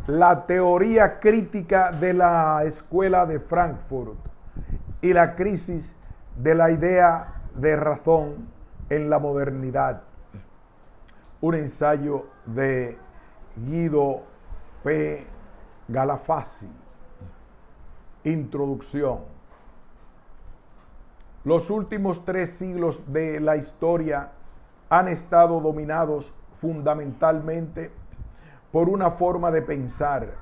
la teoría crítica de la escuela de Frankfurt y la crisis de la idea de razón en la modernidad. Un ensayo de Guido P. Galafasi. Introducción. Los últimos 3 siglos de la historia han estado dominados fundamentalmente por una forma de pensar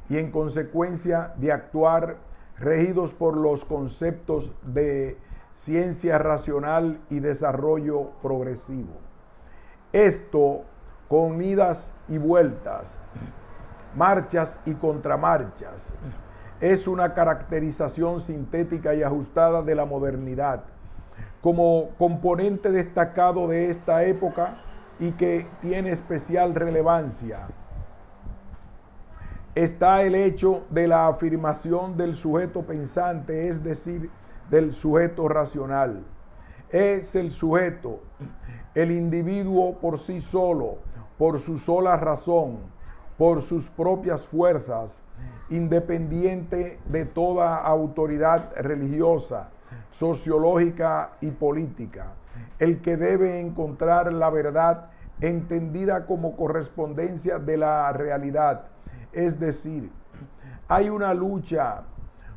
y en consecuencia de actuar regidos por los conceptos de ciencia racional y desarrollo progresivo. Esto con idas y vueltas, marchas y contramarchas, es una caracterización sintética y ajustada de la modernidad. Como componente destacado de esta época y que tiene especial relevancia, está el hecho de la afirmación del sujeto pensante, es decir, del sujeto racional. Es el sujeto, el individuo por sí solo, por su sola razón, por sus propias fuerzas, independiente de toda autoridad religiosa, sociológica y política, el que debe encontrar la verdad entendida como correspondencia de la realidad. Es decir, hay una lucha,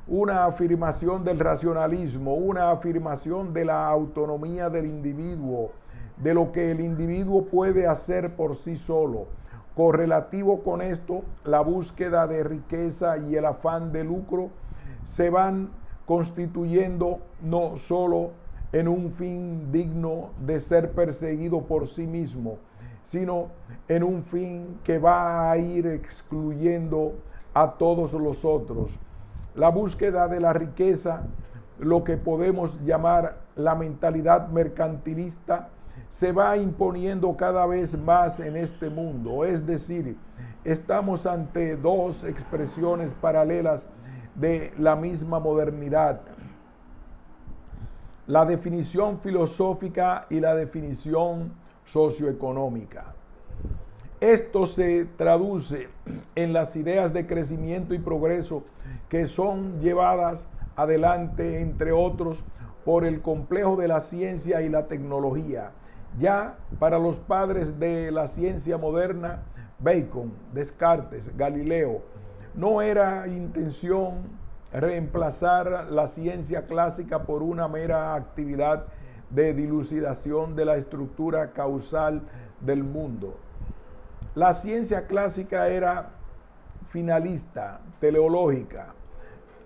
una afirmación del racionalismo, una afirmación de la autonomía del individuo, de lo que el individuo puede hacer por sí solo. Correlativo con esto, la búsqueda de riqueza y el afán de lucro se van constituyendo no solo en un fin digno de ser perseguido por sí mismo, sino en un fin que va a ir excluyendo a todos los otros. La búsqueda de la riqueza, lo que podemos llamar la mentalidad mercantilista, se va imponiendo cada vez más en este mundo. Es decir, estamos ante 2 expresiones paralelas de la misma modernidad: la definición filosófica y la definición socioeconómica. Esto se traduce en las ideas de crecimiento y progreso que son llevadas adelante, entre otros, por el complejo de la ciencia y la tecnología. Ya para los padres de la ciencia moderna, Bacon, Descartes, Galileo, no era intención reemplazar la ciencia clásica por una mera actividad de dilucidación de la estructura causal del mundo. La ciencia clásica era finalista, teleológica.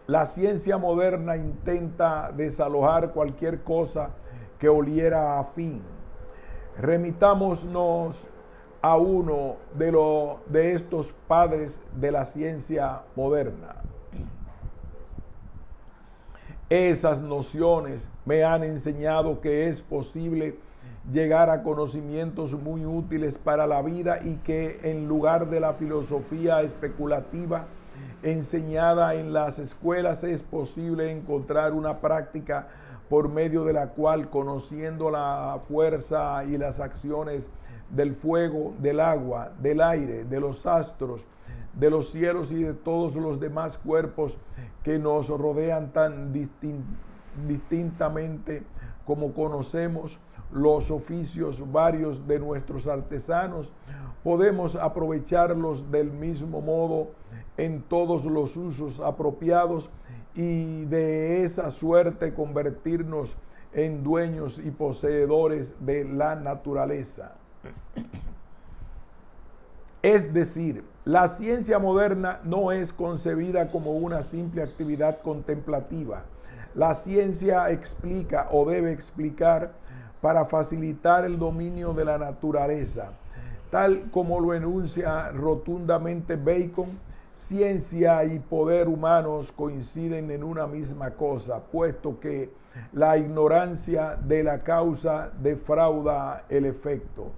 La ciencia moderna intenta desalojar cualquier cosa que oliera a fin. Remitámonos a uno de estos padres de la ciencia moderna. Esas nociones me han enseñado que es posible llegar a conocimientos muy útiles para la vida y que en lugar de la filosofía especulativa enseñada en las escuelas es posible encontrar una práctica por medio de la cual, conociendo la fuerza y las acciones del fuego, del agua, del aire, de los astros, de los cielos y de todos los demás cuerpos que nos rodean tan distintamente como conocemos los oficios varios de nuestros artesanos, podemos aprovecharlos del mismo modo en todos los usos apropiados y de esa suerte convertirnos en dueños y poseedores de la naturaleza. Es decir, la ciencia moderna no es concebida como una simple actividad contemplativa. La ciencia explica o debe explicar para facilitar el dominio de la naturaleza. Tal como lo enuncia rotundamente Bacon, ciencia y poder humanos coinciden en una misma cosa, puesto que la ignorancia de la causa defrauda el efecto.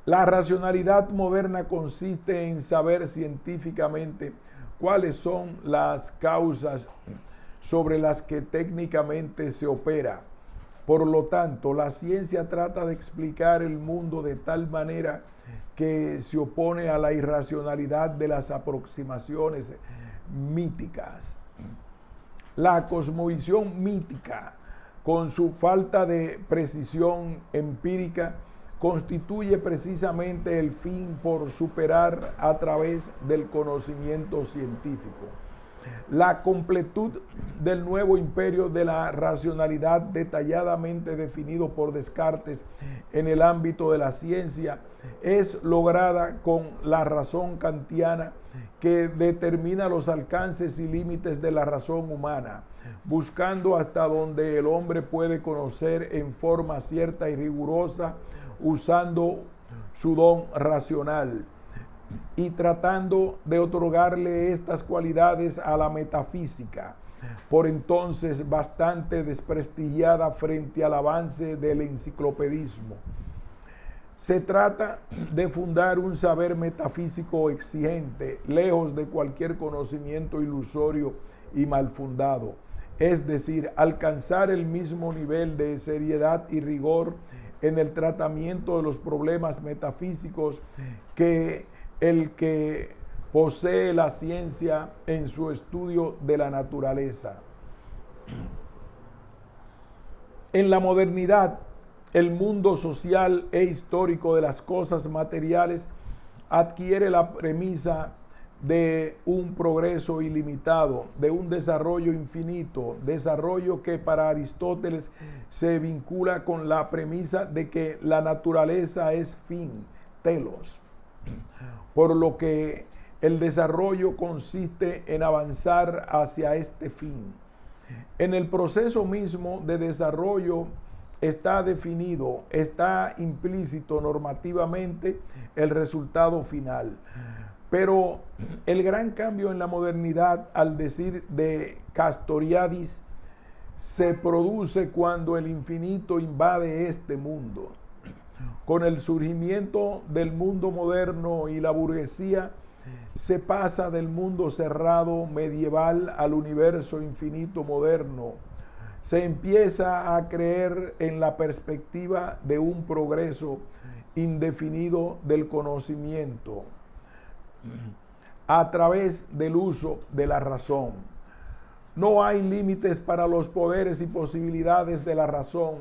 La racionalidad moderna consiste en saber científicamente cuáles son las causas sobre las que técnicamente se opera. Por lo tanto, la ciencia trata de explicar el mundo de tal manera que se opone a la irracionalidad de las aproximaciones míticas. La cosmovisión mítica, con su falta de precisión empírica, constituye precisamente el fin por superar a través del conocimiento científico. La completud del nuevo imperio de la racionalidad, detalladamente definido por Descartes en el ámbito de la ciencia, es lograda con la razón kantiana, que determina los alcances y límites de la razón humana, buscando hasta donde el hombre puede conocer en forma cierta y rigurosa, usando su don racional y tratando de otorgarle estas cualidades a la metafísica, por entonces bastante desprestigiada frente al avance del enciclopedismo. Se trata de fundar un saber metafísico exigente, lejos de cualquier conocimiento ilusorio y mal fundado, es decir, alcanzar el mismo nivel de seriedad y rigor en el tratamiento de los problemas metafísicos que el que posee la ciencia en su estudio de la naturaleza. En la modernidad, el mundo social e histórico de las cosas materiales adquiere la premisa de un progreso ilimitado, de un desarrollo infinito, desarrollo que para Aristóteles se vincula con la premisa de que la naturaleza es fin, telos, por lo que el desarrollo consiste en avanzar hacia este fin. En el proceso mismo de desarrollo está definido, está implícito normativamente el resultado final. Pero el gran cambio en la modernidad, al decir de Castoriadis, se produce cuando el infinito invade este mundo. Con el surgimiento del mundo moderno y la burguesía, se pasa del mundo cerrado medieval al universo infinito moderno. Se empieza a creer en la perspectiva de un progreso indefinido del conocimiento a través del uso de la razón. No hay límites para los poderes y posibilidades de la razón,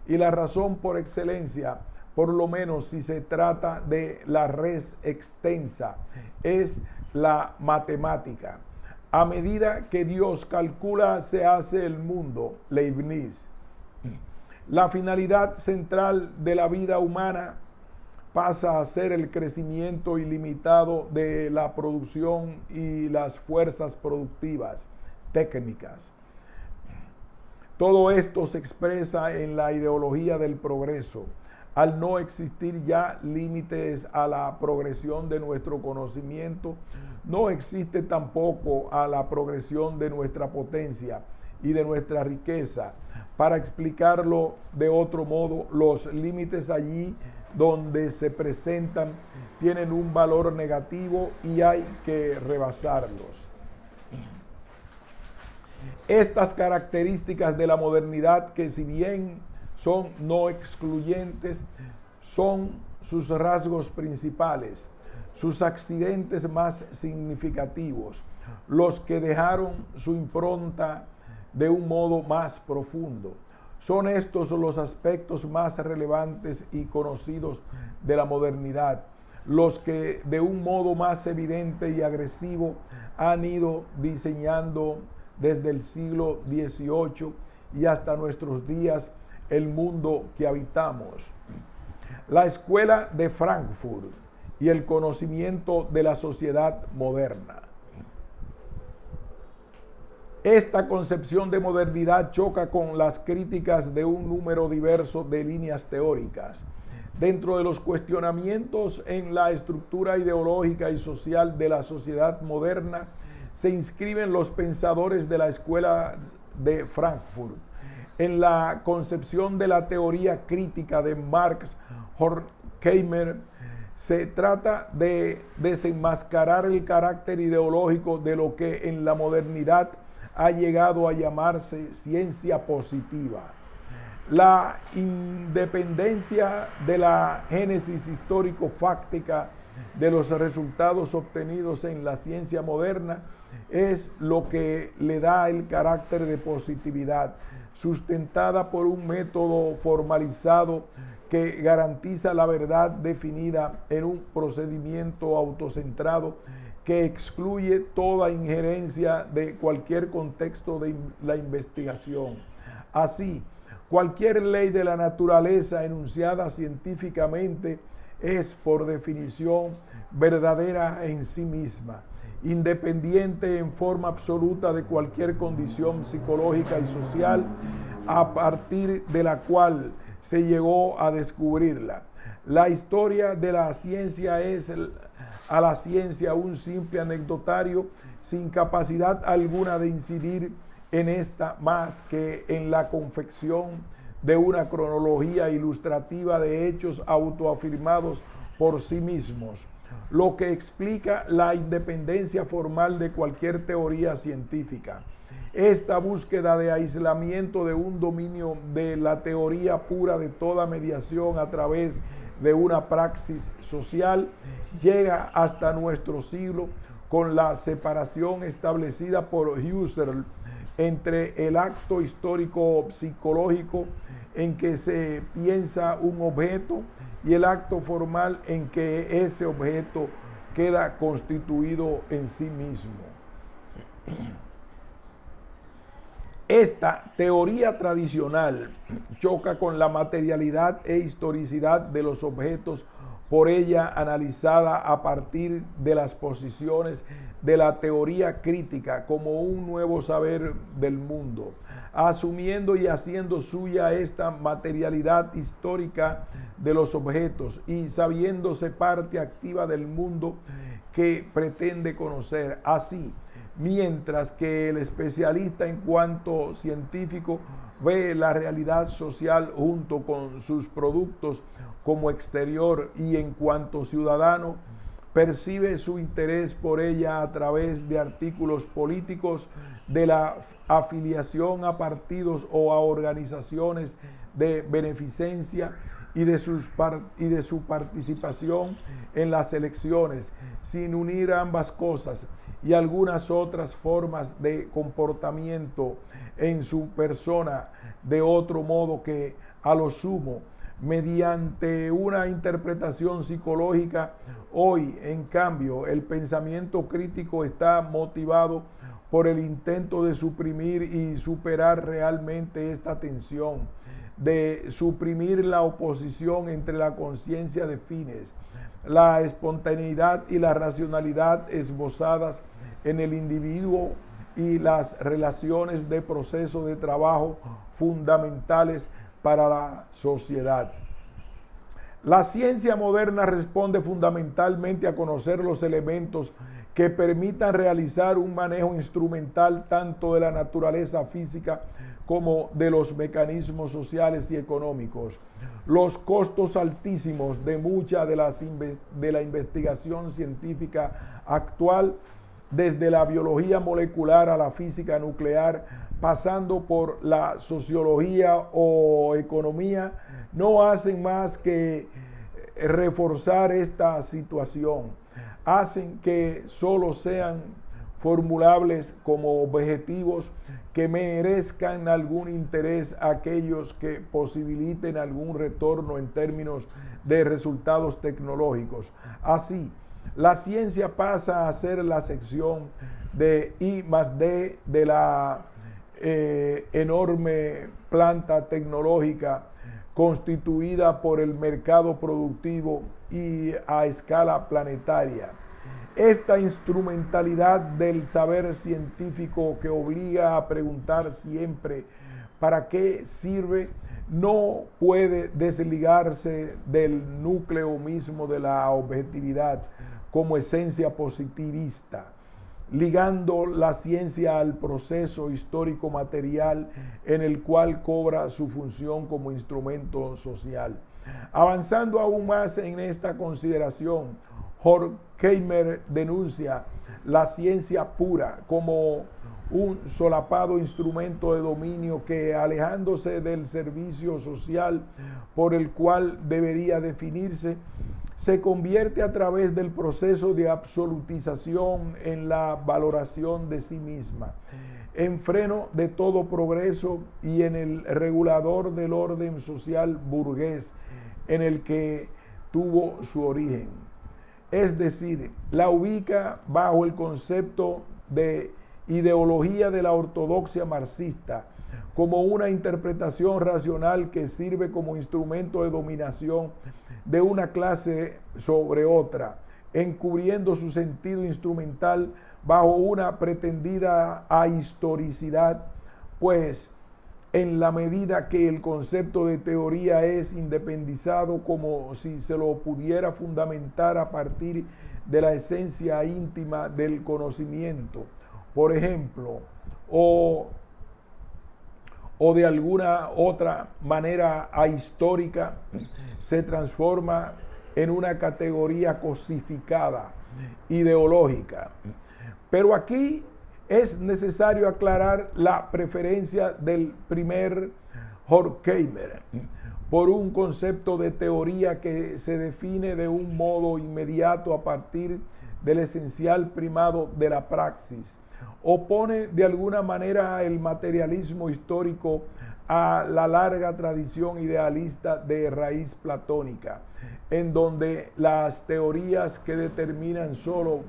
y la razón por excelencia, por lo menos si se trata de la res extensa, es la matemática. A medida que Dios calcula, se hace el mundo, Leibniz. La finalidad central de la vida humana pasa a ser el crecimiento ilimitado de la producción y las fuerzas productivas, técnicas. Todo esto se expresa en la ideología del progreso. Al no existir ya límites a la progresión de nuestro conocimiento, no existe tampoco a la progresión de nuestra potencia y de nuestra riqueza. Para explicarlo de otro modo, los límites allí donde se presentan tienen un valor negativo y hay que rebasarlos. Estas características de la modernidad, que si bien son no excluyentes, son sus rasgos principales, sus accidentes más significativos, los que dejaron su impronta de un modo más profundo. Son estos los aspectos más relevantes y conocidos de la modernidad, los que de un modo más evidente y agresivo han ido diseñando desde el siglo XVIII y hasta nuestros días el mundo que habitamos. La escuela de Frankfurt y el conocimiento de la sociedad moderna. Esta concepción de modernidad choca con las críticas de un número diverso de líneas teóricas. Dentro de los cuestionamientos en la estructura ideológica y social de la sociedad moderna, se inscriben los pensadores de la escuela de Frankfurt. En la concepción de la teoría crítica de Marx Horkheimer, se trata de desenmascarar el carácter ideológico de lo que en la modernidad ha llegado a llamarse ciencia positiva. La independencia de la génesis histórico-fáctica de los resultados obtenidos en la ciencia moderna es lo que le da el carácter de positividad, sustentada por un método formalizado que garantiza la verdad definida en un procedimiento autocentrado que excluye toda injerencia de cualquier contexto de la investigación. Así, cualquier ley de la naturaleza enunciada científicamente es, por definición, verdadera en sí misma, independiente en forma absoluta de cualquier condición psicológica y social a partir de la cual se llegó a descubrirla. La historia de la ciencia es a la ciencia un simple anecdotario sin capacidad alguna de incidir en esta más que en la confección de una cronología ilustrativa de hechos autoafirmados por sí mismos, lo que explica la independencia formal de cualquier teoría científica. Esta búsqueda de aislamiento de un dominio de la teoría pura de toda mediación a través de una praxis social llega hasta nuestro siglo con la separación establecida por Husserl entre el acto histórico psicológico en que se piensa un objeto y el acto formal en que ese objeto queda constituido en sí mismo. Esta teoría tradicional choca con la materialidad e historicidad de los objetos por ella analizada a partir de las posiciones de la teoría crítica como un nuevo saber del mundo, asumiendo y haciendo suya esta materialidad histórica de los objetos y sabiéndose parte activa del mundo que pretende conocer. Así, mientras que el especialista en cuanto científico ve la realidad social junto con sus productos como exterior y en cuanto ciudadano percibe su interés por ella a través de artículos políticos, de la afiliación a partidos o a organizaciones de beneficencia y de su participación en las elecciones, sin unir ambas cosas y algunas otras formas de comportamiento en su persona de otro modo que, a lo sumo, mediante una interpretación psicológica. Hoy, en cambio, el pensamiento crítico está motivado por el intento de suprimir y superar realmente esta tensión, de suprimir la oposición entre la conciencia de fines, la espontaneidad y la racionalidad esbozadas en el individuo y las relaciones de proceso de trabajo fundamentales para la sociedad. La ciencia moderna responde fundamentalmente a conocer los elementos que permitan realizar un manejo instrumental tanto de la naturaleza física como de los mecanismos sociales y económicos. Los costos altísimos de mucha de la investigación científica actual, desde la biología molecular a la física nuclear, pasando por la sociología o economía, no hacen más que reforzar esta situación. Hacen que solo sean formulables como objetivos que merezcan algún interés a aquellos que posibiliten algún retorno en términos de resultados tecnológicos. Así, la ciencia pasa a ser la sección de I+D de la enorme planta tecnológica constituida por el mercado productivo y a escala planetaria. Esta instrumentalidad del saber científico que obliga a preguntar siempre ¿para qué sirve? No puede desligarse del núcleo mismo de la objetividad como esencia positivista, ligando la ciencia al proceso histórico material en el cual cobra su función como instrumento social. Avanzando aún más en esta consideración, Horkheimer denuncia la ciencia pura como un solapado instrumento de dominio que, alejándose del servicio social por el cual debería definirse, se convierte a través del proceso de absolutización en la valoración de sí misma, en freno de todo progreso y en el regulador del orden social burgués en el que tuvo su origen. Es decir, la ubica bajo el concepto de ideología de la ortodoxia marxista, como una interpretación racional que sirve como instrumento de dominación de una clase sobre otra, encubriendo su sentido instrumental bajo una pretendida ahistoricidad, pues en la medida que el concepto de teoría es independizado, como si se lo pudiera fundamentar a partir de la esencia íntima del conocimiento, por ejemplo, o de alguna otra manera ahistórica, se transforma en una categoría cosificada, ideológica. Pero aquí es necesario aclarar la preferencia del primer Horkheimer por un concepto de teoría que se define de un modo inmediato a partir del esencial primado de la praxis. Opone de alguna manera el materialismo histórico a la larga tradición idealista de raíz platónica, en donde las teorías que determinan solo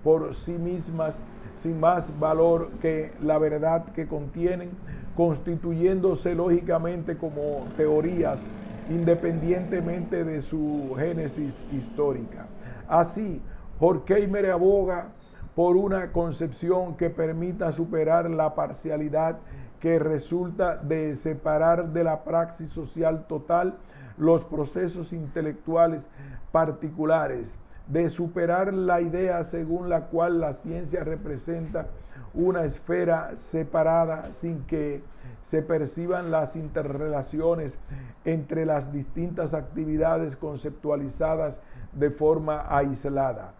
por sí mismas, sin más valor que la verdad que contienen, constituyéndose lógicamente como teorías independientemente de su génesis histórica. Así, Horkheimer aboga por una concepción que permita superar la parcialidad que resulta de separar de la praxis social total los procesos intelectuales particulares, de superar la idea según la cual la ciencia representa una esfera separada sin que se perciban las interrelaciones entre las distintas actividades conceptualizadas de forma aislada.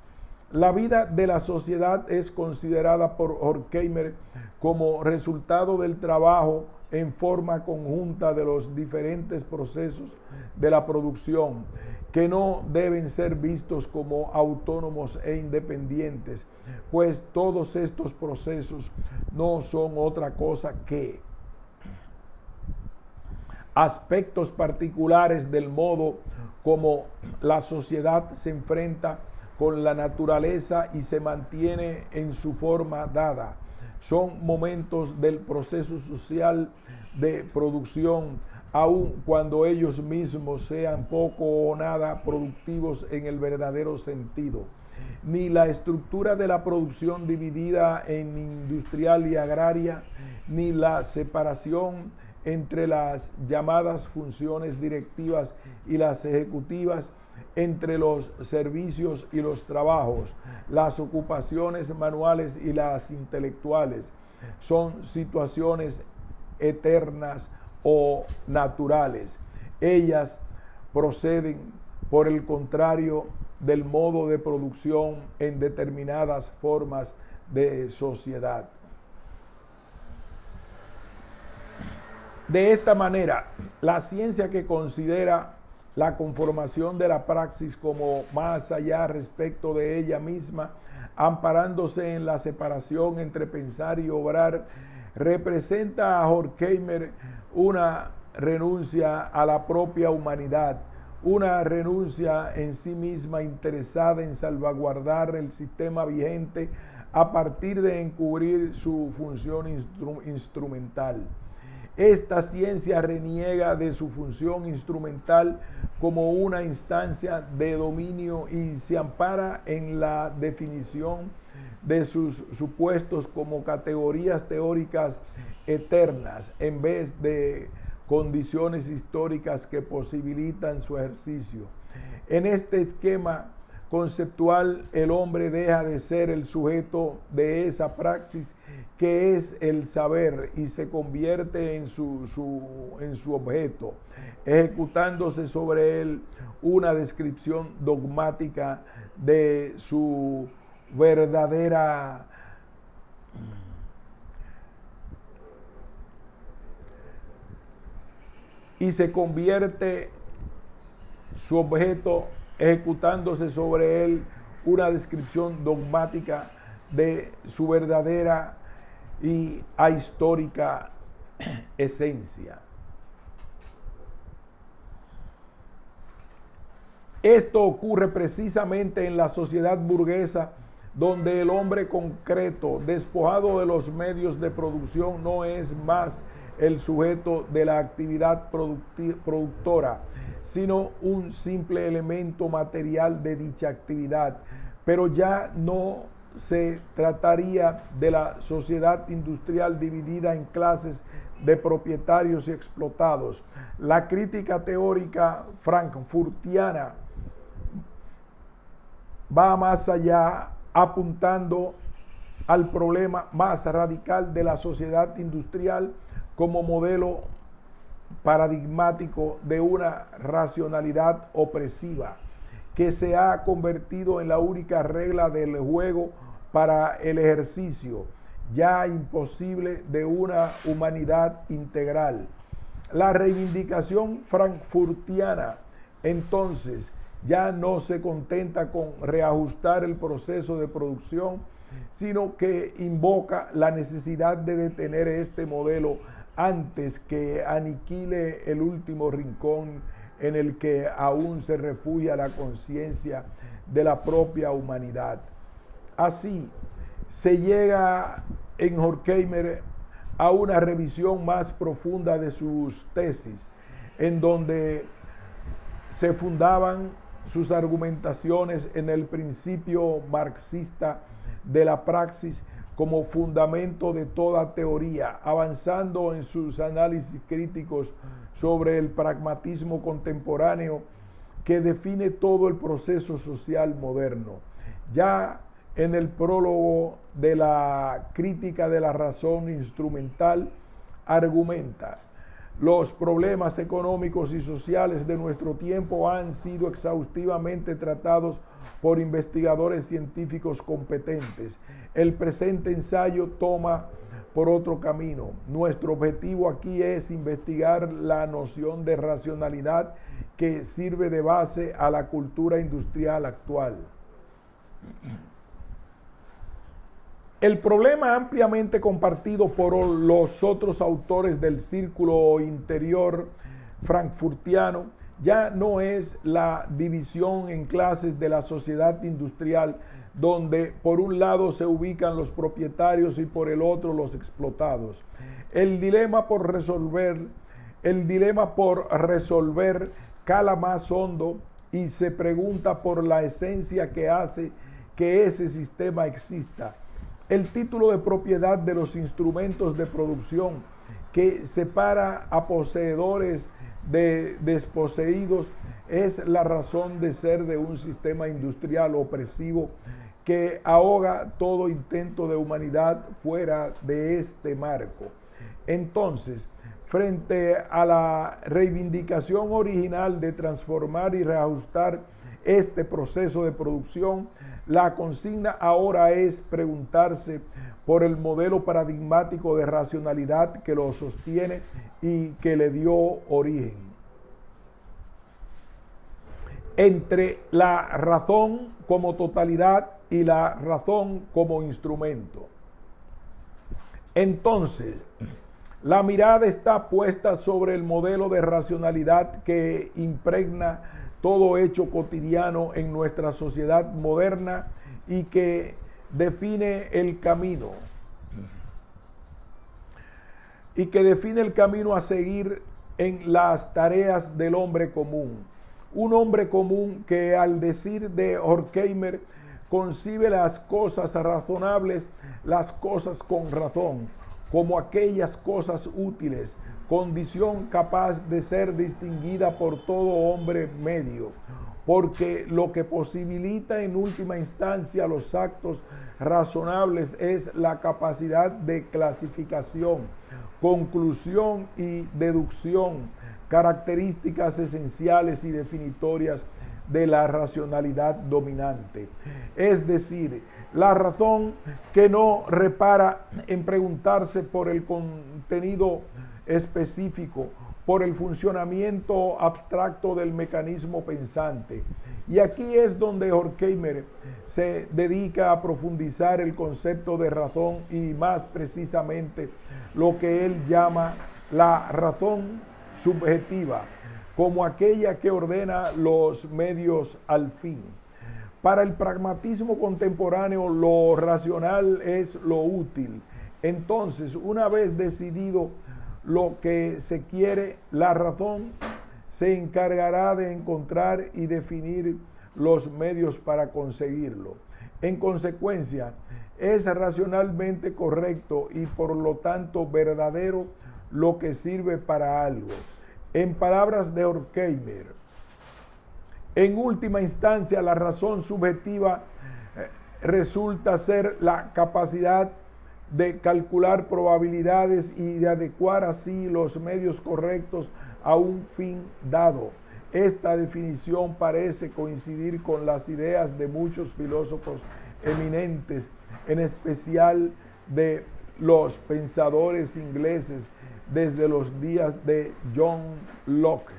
La vida de la sociedad es considerada por Horkheimer como resultado del trabajo en forma conjunta de los diferentes procesos de la producción, que no deben ser vistos como autónomos e independientes, pues todos estos procesos no son otra cosa que aspectos particulares del modo como la sociedad se enfrenta con la naturaleza y se mantiene en su forma dada. Son momentos del proceso social de producción, aun cuando ellos mismos sean poco o nada productivos en el verdadero sentido. Ni la estructura de la producción dividida en industrial y agraria, ni la separación entre las llamadas funciones directivas y las ejecutivas, entre los servicios y los trabajos, las ocupaciones manuales y las intelectuales, son situaciones eternas o naturales. Ellas proceden, por el contrario, del modo de producción en determinadas formas de sociedad. De esta manera, la ciencia que considera la conformación de la praxis como más allá respecto de ella misma, amparándose en la separación entre pensar y obrar, representa a Horkheimer una renuncia a la propia humanidad, una renuncia en sí misma interesada en salvaguardar el sistema vigente a partir de encubrir su función instrumental. Esta ciencia reniega de su función instrumental como una instancia de dominio y se ampara en la definición de sus supuestos como categorías teóricas eternas en vez de condiciones históricas que posibilitan su ejercicio. En este esquema conceptual, el hombre deja de ser el sujeto de esa praxis que es el saber y se convierte en su objeto, ejecutándose sobre él una descripción dogmática de su verdadera y se convierte su objeto ejecutándose sobre él una descripción dogmática de su verdadera y ahistórica esencia. Esto ocurre precisamente en la sociedad burguesa, donde el hombre concreto, despojado de los medios de producción, no es más el sujeto de la actividad productora, sino un simple elemento material de dicha actividad. Pero ya no se trataría de la sociedad industrial dividida en clases de propietarios y explotados. La crítica teórica frankfurtiana va más allá, apuntando al problema más radical de la sociedad industrial como modelo paradigmático de una racionalidad opresiva que se ha convertido en la única regla del juego para el ejercicio ya imposible de una humanidad integral. La reivindicación frankfurtiana entonces ya no se contenta con reajustar el proceso de producción, sino que invoca la necesidad de detener este modelo antes que aniquile el último rincón en el que aún se refugia la conciencia de la propia humanidad. Así, se llega en Horkheimer a una revisión más profunda de sus tesis, en donde se fundaban sus argumentaciones en el principio marxista de la praxis como fundamento de toda teoría, avanzando en sus análisis críticos sobre el pragmatismo contemporáneo que define todo el proceso social moderno. Ya en el prólogo de la crítica de la razón instrumental argumenta: los problemas económicos y sociales de nuestro tiempo han sido exhaustivamente tratados por investigadores científicos competentes. El presente ensayo toma por otro camino. Nuestro objetivo aquí es investigar la noción de racionalidad que sirve de base a la cultura industrial actual. El problema ampliamente compartido por los otros autores del círculo interior frankfurtiano ya no es la división en clases de la sociedad industrial, donde por un lado se ubican los propietarios y por el otro los explotados. El dilema por resolver cala más hondo y se pregunta por la esencia que hace que ese sistema exista. El título de propiedad de los instrumentos de producción que separa a poseedores de desposeídos es la razón de ser de un sistema industrial opresivo que ahoga todo intento de humanidad fuera de este marco. Entonces, frente a la reivindicación original de transformar y reajustar este proceso de producción, la consigna ahora es preguntarse por el modelo paradigmático de racionalidad que lo sostiene y que le dio origen. Entre la razón como totalidad y la razón como instrumento. Entonces, la mirada está puesta sobre el modelo de racionalidad que impregna todo hecho cotidiano en nuestra sociedad moderna y que define el camino. A seguir en las tareas del hombre común. Un hombre común que, al decir de Horkheimer, concibe las cosas razonables, las cosas con razón, como aquellas cosas útiles condición capaz de ser distinguida por todo hombre medio, porque lo que posibilita en última instancia los actos razonables es la capacidad de clasificación, conclusión y deducción, características esenciales y definitorias de la racionalidad dominante. Es decir, la razón que no repara en preguntarse por el contenido específico, por el funcionamiento abstracto del mecanismo pensante. Y aquí es donde Horkheimer se dedica a profundizar el concepto de razón y más precisamente lo que él llama la razón subjetiva, como aquella que ordena los medios al fin. Para el pragmatismo contemporáneo, lo racional es lo útil. Entonces, una vez decidido lo que se quiere, la razón se encargará de encontrar y definir los medios para conseguirlo. En consecuencia, es racionalmente correcto y por lo tanto verdadero lo que sirve para algo. En palabras de Horkheimer, en última instancia, la razón subjetiva resulta ser la capacidad de calcular probabilidades y de adecuar así los medios correctos a un fin dado. Esta definición parece coincidir con las ideas de muchos filósofos eminentes, en especial de los pensadores ingleses desde los días de John Locke.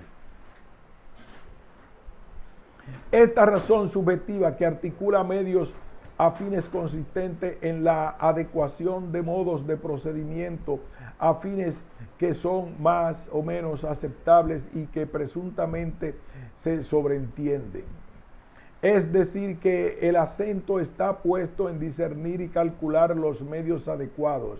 Esta razón subjetiva que articula medios a fines consistentes en la adecuación de modos de procedimiento a fines que son más o menos aceptables y que presuntamente se sobreentienden. Es decir, que el acento está puesto en discernir y calcular los medios adecuados,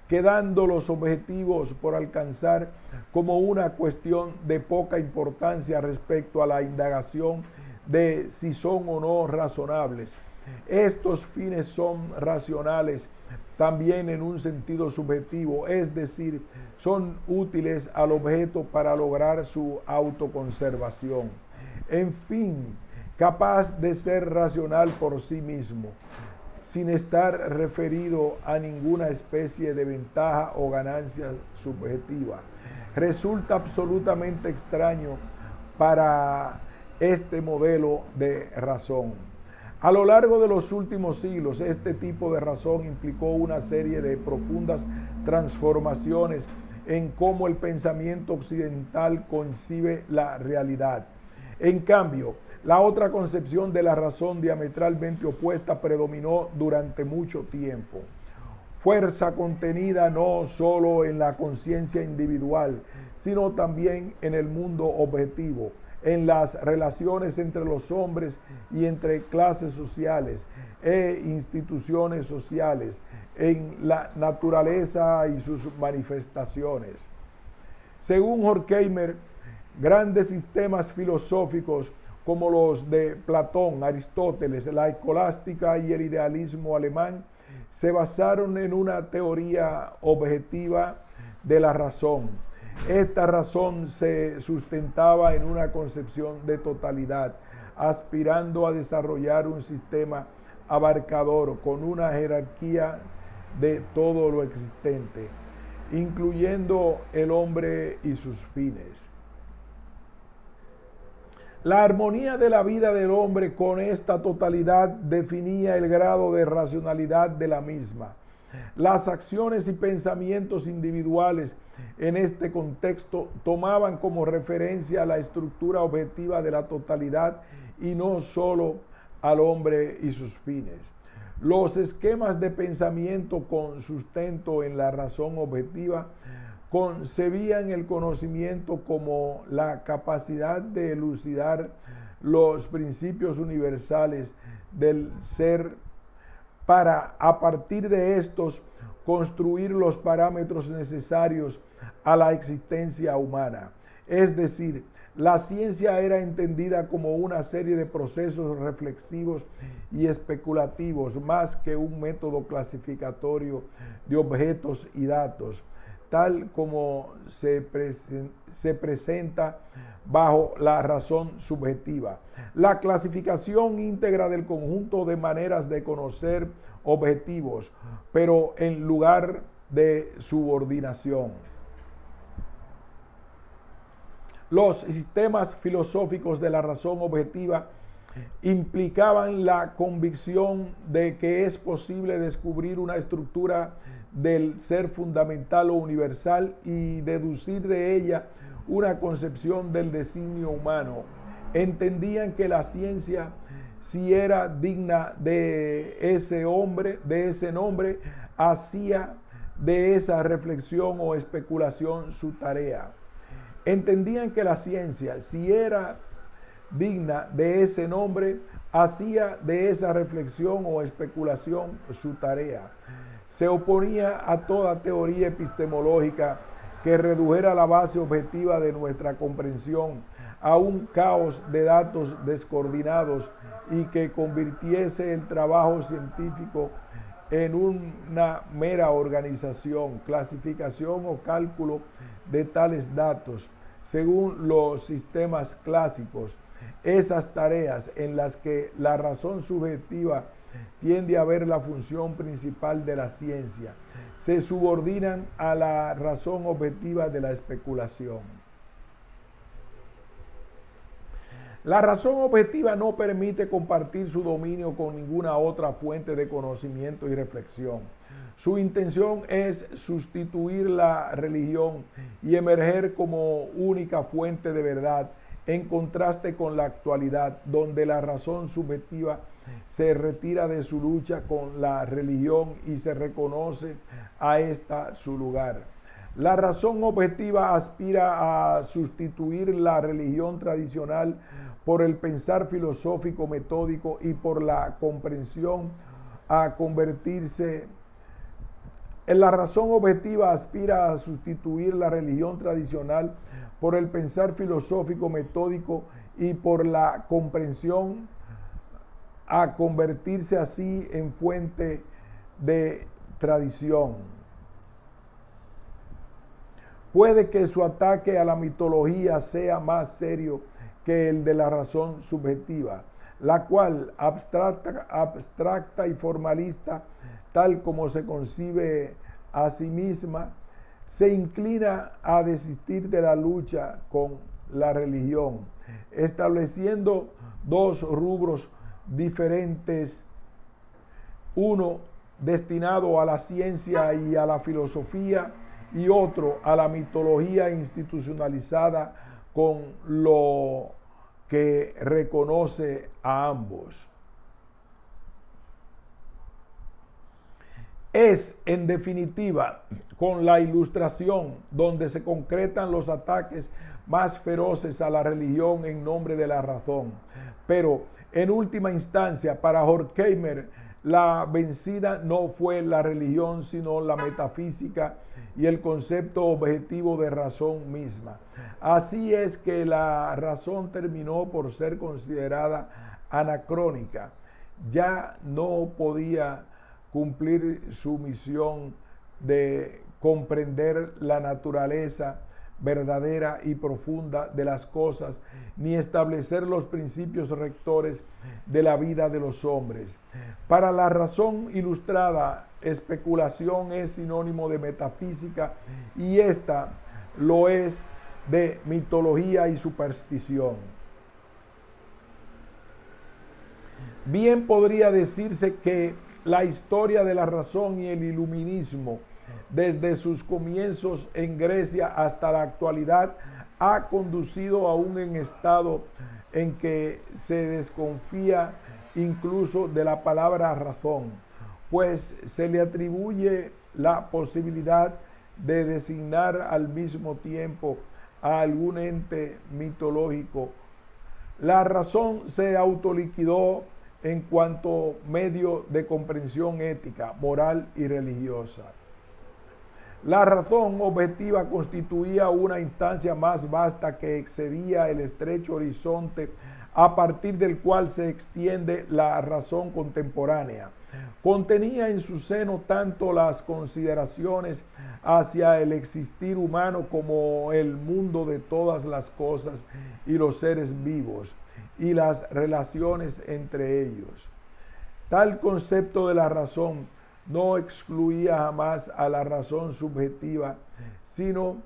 quedando los objetivos por alcanzar como una cuestión de poca importancia respecto a la indagación de si son o no razonables. Estos fines son racionales también en un sentido subjetivo, es decir, son útiles al objeto para lograr su autoconservación. En fin, capaz de ser racional por sí mismo, sin estar referido a ninguna especie de ventaja o ganancia subjetiva. Resulta absolutamente extraño para este modelo de razón. A lo largo de los últimos siglos, este tipo de razón implicó una serie de profundas transformaciones en cómo el pensamiento occidental concibe la realidad. En cambio, la otra concepción de la razón diametralmente opuesta predominó durante mucho tiempo. Fuerza contenida no solo en la conciencia individual, sino también en el mundo objetivo, en las relaciones entre los hombres y entre clases sociales e instituciones sociales, en la naturaleza y sus manifestaciones. Según Horkheimer, grandes sistemas filosóficos como los de Platón, Aristóteles, la escolástica y el idealismo alemán se basaron en una teoría objetiva de la razón. Esta razón se sustentaba en una concepción de totalidad, aspirando a desarrollar un sistema abarcador con una jerarquía de todo lo existente, incluyendo el hombre y sus fines. La armonía de la vida del hombre con esta totalidad definía el grado de racionalidad de la misma. Las acciones y pensamientos individuales en este contexto tomaban como referencia la estructura objetiva de la totalidad y no solo al hombre y sus fines. Los esquemas de pensamiento con sustento en la razón objetiva concebían el conocimiento como la capacidad de elucidar los principios universales del ser para, a partir de estos, construir los parámetros necesarios a la existencia humana. Es decir, la ciencia era entendida como una serie de procesos reflexivos y especulativos, más que un método clasificatorio de objetos y datos. tal como se presenta bajo la razón subjetiva. La clasificación íntegra del conjunto de maneras de conocer objetivos, pero en lugar de subordinación. Los sistemas filosóficos de la razón objetiva implicaban la convicción de que es posible descubrir una estructura del ser fundamental o universal y deducir de ella una concepción del designio humano. Entendían que la ciencia, si era digna de ese nombre, hacía de esa reflexión o especulación su tarea. Entendían que la ciencia, si era digna de ese nombre, hacía de esa reflexión o especulación su tarea. Se oponía a toda teoría epistemológica que redujera la base objetiva de nuestra comprensión a un caos de datos descoordinados y que convirtiese el trabajo científico en una mera organización, clasificación o cálculo de tales datos, según los sistemas clásicos. Esas tareas en las que la razón subjetiva tiende a ver la función principal de la ciencia se subordinan a la razón objetiva de la especulación. La razón objetiva no permite compartir su dominio con ninguna otra fuente de conocimiento y reflexión. Su intención es sustituir la religión y emerger como única fuente de verdad, en contraste con la actualidad, donde la razón subjetiva se retira de su lucha con la religión y se reconoce a esta su lugar. La razón objetiva aspira a sustituir la religión tradicional por el pensar filosófico metódico y por la comprensión a convertirse. La razón objetiva aspira a sustituir la religión tradicional por el pensar filosófico metódico y por la comprensión a convertirse así en fuente de tradición. Puede que su ataque a la mitología sea más serio que el de la razón subjetiva, la cual, abstracta y formalista, tal como se concibe a sí misma, se inclina a desistir de la lucha con la religión, estableciendo dos rubros diferentes, uno destinado a la ciencia y a la filosofía y otro a la mitología institucionalizada, con lo que reconoce a ambos. Es, en definitiva, con la Ilustración donde se concretan los ataques más feroces a la religión en nombre de la razón. Pero, en última instancia, para Horkheimer, la vencida no fue la religión, sino la metafísica y el concepto objetivo de razón misma. Así es que la razón terminó por ser considerada anacrónica. Ya no podía cumplir su misión de comprender la naturaleza verdadera y profunda de las cosas, ni establecer los principios rectores de la vida de los hombres. Para la razón ilustrada, especulación es sinónimo de metafísica y esta lo es de mitología y superstición. Bien podría decirse que la historia de la razón y el iluminismo, desde sus comienzos en Grecia hasta la actualidad, ha conducido a un estado en que se desconfía incluso de la palabra razón, pues se le atribuye la posibilidad de designar al mismo tiempo a algún ente mitológico. La razón se autoliquidó en cuanto medio de comprensión ética, moral y religiosa. La razón objetiva constituía una instancia más vasta que excedía el estrecho horizonte a partir del cual se extiende la razón contemporánea, contenía en su seno tanto las consideraciones hacia el existir humano como el mundo de todas las cosas y los seres vivos y las relaciones entre ellos. Tal concepto de la razón no excluía jamás a la razón subjetiva, sino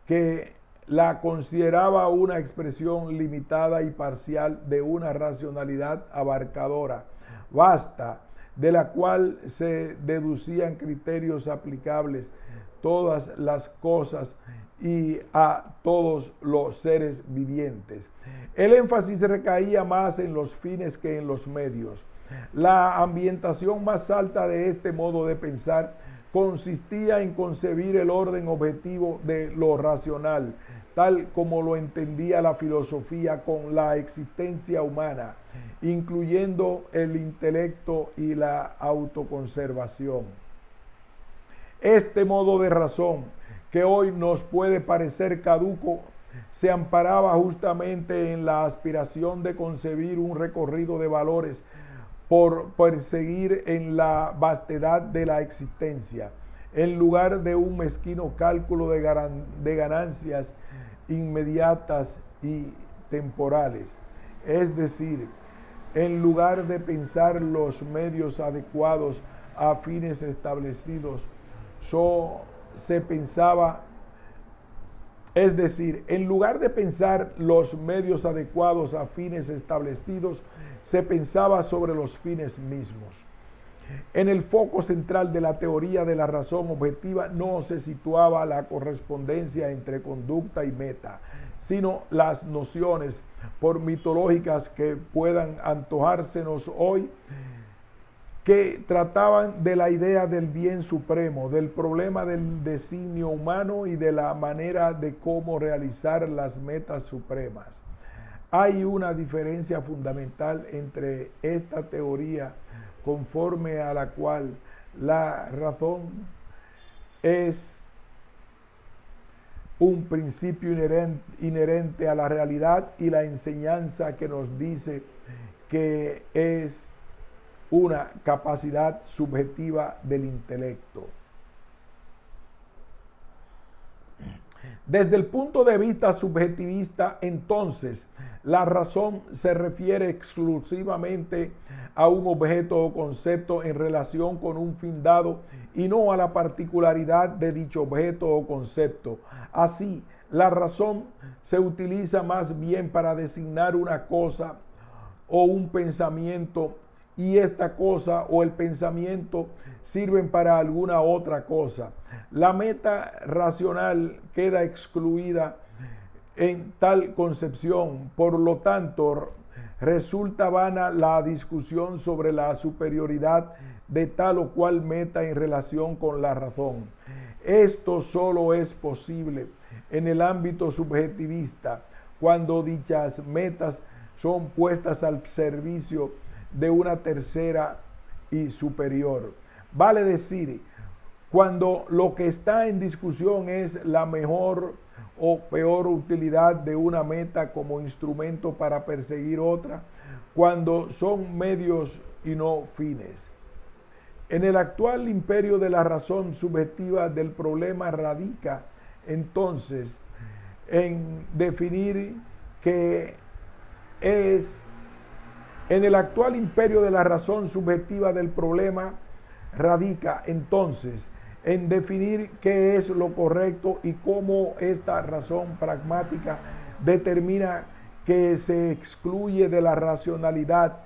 que la consideraba una expresión limitada y parcial de una racionalidad abarcadora, vasta, de la cual se deducían criterios aplicables todas las cosas y a todos los seres vivientes. El énfasis recaía más en los fines que en los medios. La ambientación más alta de este modo de pensar consistía en concebir el orden objetivo de lo racional, tal como lo entendía la filosofía con la existencia humana, incluyendo el intelecto y la autoconservación. Este modo de razón, que hoy nos puede parecer caduco, se amparaba justamente en la aspiración de concebir un recorrido de valores por perseguir en la vastedad de la existencia, en lugar de un mezquino cálculo de ganancias inmediatas y temporales. Es decir, en lugar de pensar los medios adecuados a fines establecidos, en lugar de pensar los medios adecuados a fines establecidos, se pensaba sobre los fines mismos. En el foco central de la teoría de la razón objetiva no se situaba la correspondencia entre conducta y meta, sino las nociones, por mitológicas que puedan antojársenos hoy, que trataban de la idea del bien supremo, del problema del designio humano y de la manera de cómo realizar las metas supremas. Hay una diferencia fundamental entre esta teoría, conforme a la cual la razón es un principio inherente a la realidad, y la enseñanza que nos dice que es una capacidad subjetiva del intelecto. Desde el punto de vista subjetivista, entonces, la razón se refiere exclusivamente a un objeto o concepto en relación con un fin dado y no a la particularidad de dicho objeto o concepto. Así, la razón se utiliza más bien para designar una cosa o un pensamiento, y esta cosa o el pensamiento sirven para alguna otra cosa. La meta racional queda excluida en tal concepción. Por lo tanto, resulta vana la discusión sobre la superioridad de tal o cual meta en relación con la razón. Esto solo es posible en el ámbito subjetivista, cuando dichas metas son puestas al servicio de una tercera y superior. Vale decir, cuando lo que está en discusión es la mejor o peor utilidad de una meta como instrumento para perseguir otra, cuando son medios y no fines. En el actual imperio de la razón subjetiva del problema radica entonces en definir qué es. En el actual imperio de la razón subjetiva del problema radica entonces en definir qué es lo correcto y cómo esta razón pragmática determina que se excluye de la racionalidad,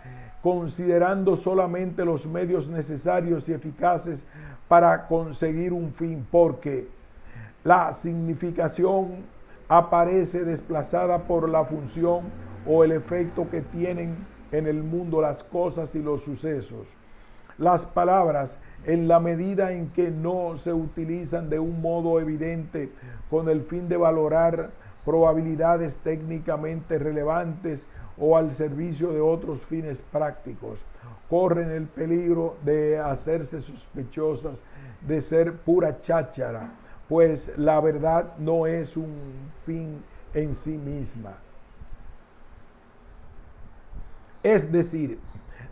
considerando solamente los medios necesarios y eficaces para conseguir un fin, porque la significación aparece desplazada por la función o el efecto que tienen en el mundo las cosas y los sucesos. Las palabras, en la medida en que no se utilizan de un modo evidente con el fin de valorar probabilidades técnicamente relevantes o al servicio de otros fines prácticos, corren el peligro de hacerse sospechosas de ser pura cháchara, pues la verdad no es un fin en sí misma. Es decir,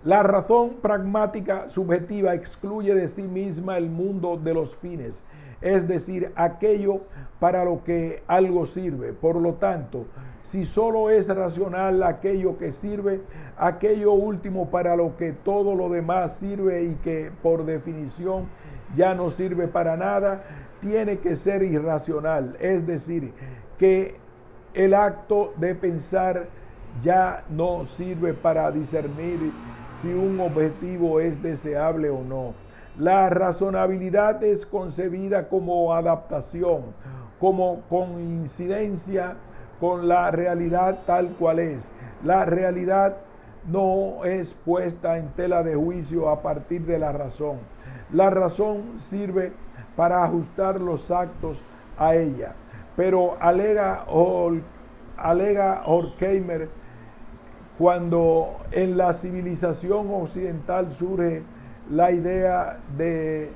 La razón pragmática subjetiva excluye de sí misma el mundo de los fines, es decir, aquello para lo que algo sirve. Por lo tanto, si solo es racional aquello que sirve, aquello último para lo que todo lo demás sirve y que por definición ya no sirve para nada, tiene que ser irracional. Es decir, que el acto de pensar ya no sirve para discernir si un objetivo es deseable o no. La razonabilidad es concebida como adaptación, como coincidencia con la realidad tal cual es. La realidad no es puesta en tela de juicio a partir de la razón. La razón sirve para ajustar los actos a ella. Pero alega Horkheimer, cuando en la civilización occidental surge la idea de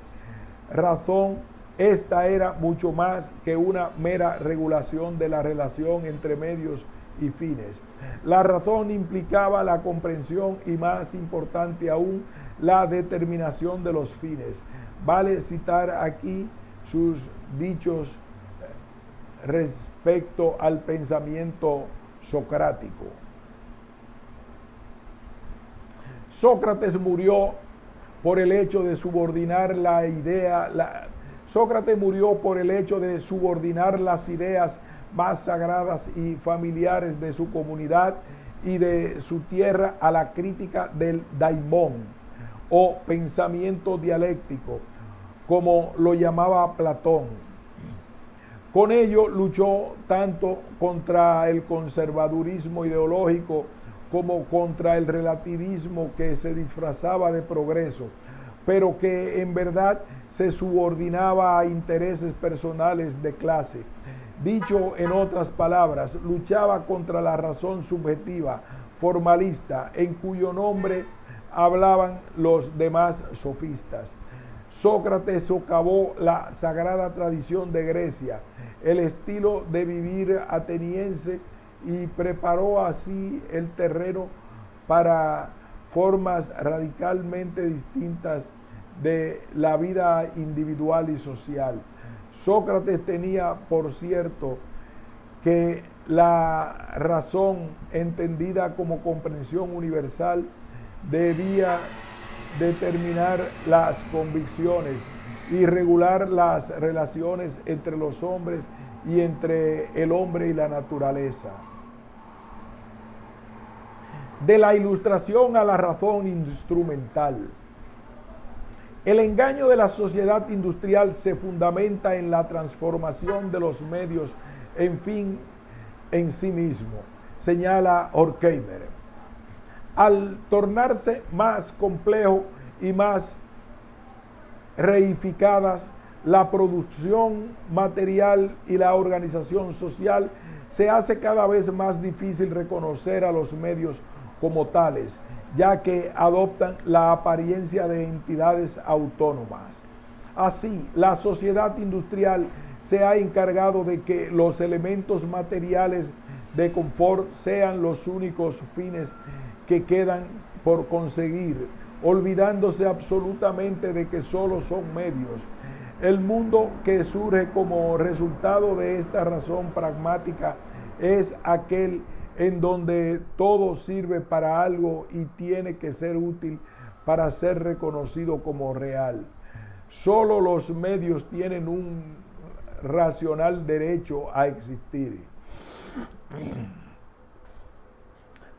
razón, esta era mucho más que una mera regulación de la relación entre medios y fines. La razón implicaba la comprensión y, más importante aún, la determinación de los fines. Vale citar aquí sus dichos respecto al pensamiento socrático. Sócrates murió por el hecho de subordinar Sócrates murió por el hecho de subordinar las ideas más sagradas y familiares de su comunidad y de su tierra a la crítica del daimón o pensamiento dialéctico, como lo llamaba Platón. Con ello luchó tanto contra el conservadurismo ideológico como contra el relativismo que se disfrazaba de progreso, pero que en verdad se subordinaba a intereses personales de clase. Dicho en otras palabras, luchaba contra la razón subjetiva, formalista, en cuyo nombre hablaban los demás sofistas. Sócrates socavó la sagrada tradición de Grecia, el estilo de vivir ateniense, y preparó así el terreno para formas radicalmente distintas de la vida individual y social. Sócrates tenía, por cierto, que la razón, entendida como comprensión universal, debía determinar las convicciones y regular las relaciones entre los hombres y entre el hombre y la naturaleza. De la ilustración a la razón instrumental. El engaño de la sociedad industrial se fundamenta en la transformación de los medios en fin en sí mismo, señala Horkheimer. Al tornarse más complejo y más reificadas la producción material y la organización social, se hace cada vez más difícil reconocer a los medios como tales, ya que adoptan la apariencia de entidades autónomas. Así, la sociedad industrial se ha encargado de que los elementos materiales de confort sean los únicos fines que quedan por conseguir, olvidándose absolutamente de que solo son medios. El mundo que surge como resultado de esta razón pragmática es aquel en donde todo sirve para algo y tiene que ser útil para ser reconocido como real. Solo los medios tienen un racional derecho a existir.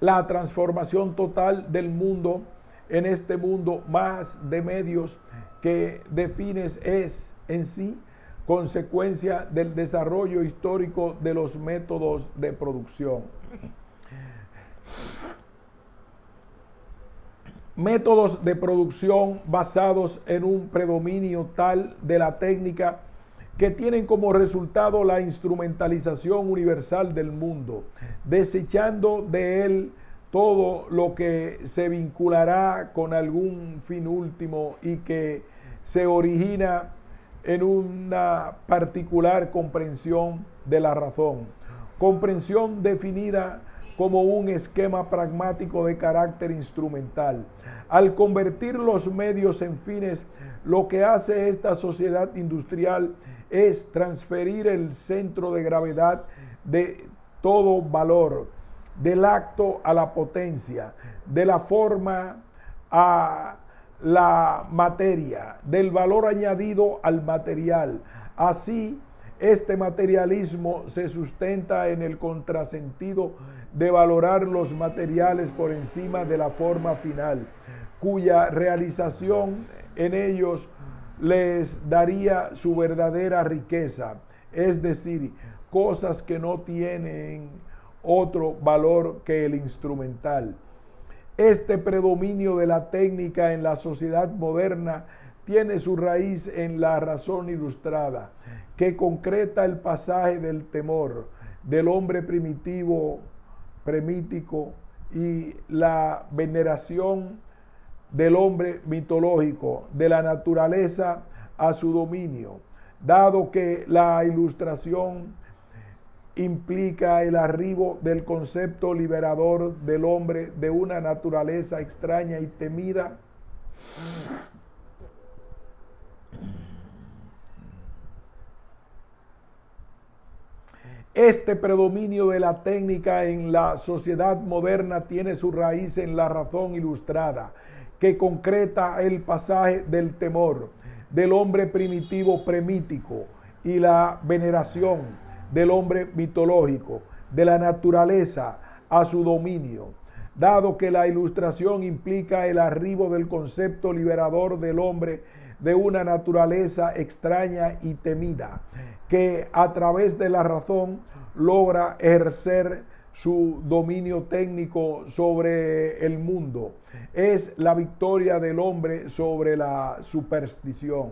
La transformación total del mundo en este mundo más de medios que de fines es en sí consecuencia del desarrollo histórico de los métodos de producción. Métodos de producción basados en un predominio tal de la técnica que tienen como resultado la instrumentalización universal del mundo, desechando de él todo lo que se vinculará con algún fin último y que se origina en una particular comprensión de la razón, comprensión definida como un esquema pragmático de carácter instrumental. Al convertir los medios en fines, lo que hace esta sociedad industrial es transferir el centro de gravedad de todo valor, del acto a la potencia, de la forma a la materia, del valor añadido al material. Así, este materialismo se sustenta en el contrasentido de valorar los materiales por encima de la forma final, cuya realización en ellos les daría su verdadera riqueza, es decir, cosas que no tienen otro valor que el instrumental. Este predominio de la técnica en la sociedad moderna tiene su raíz en la razón ilustrada, que concreta el pasaje del temor del hombre primitivo, premitico, y la veneración del hombre mitológico, de la naturaleza a su dominio, dado que la ilustración implica el arribo del concepto liberador del hombre de una naturaleza extraña y temida. Este predominio de la técnica en la sociedad moderna tiene su raíz en la razón ilustrada, que concreta el pasaje del temor del hombre primitivo premitico y la veneración del hombre mitológico, de la naturaleza a su dominio, dado que la ilustración implica el arribo del concepto liberador del hombre de una naturaleza extraña y temida, que a través de la razón logra ejercer su dominio técnico sobre el mundo. Es la victoria del hombre sobre la superstición.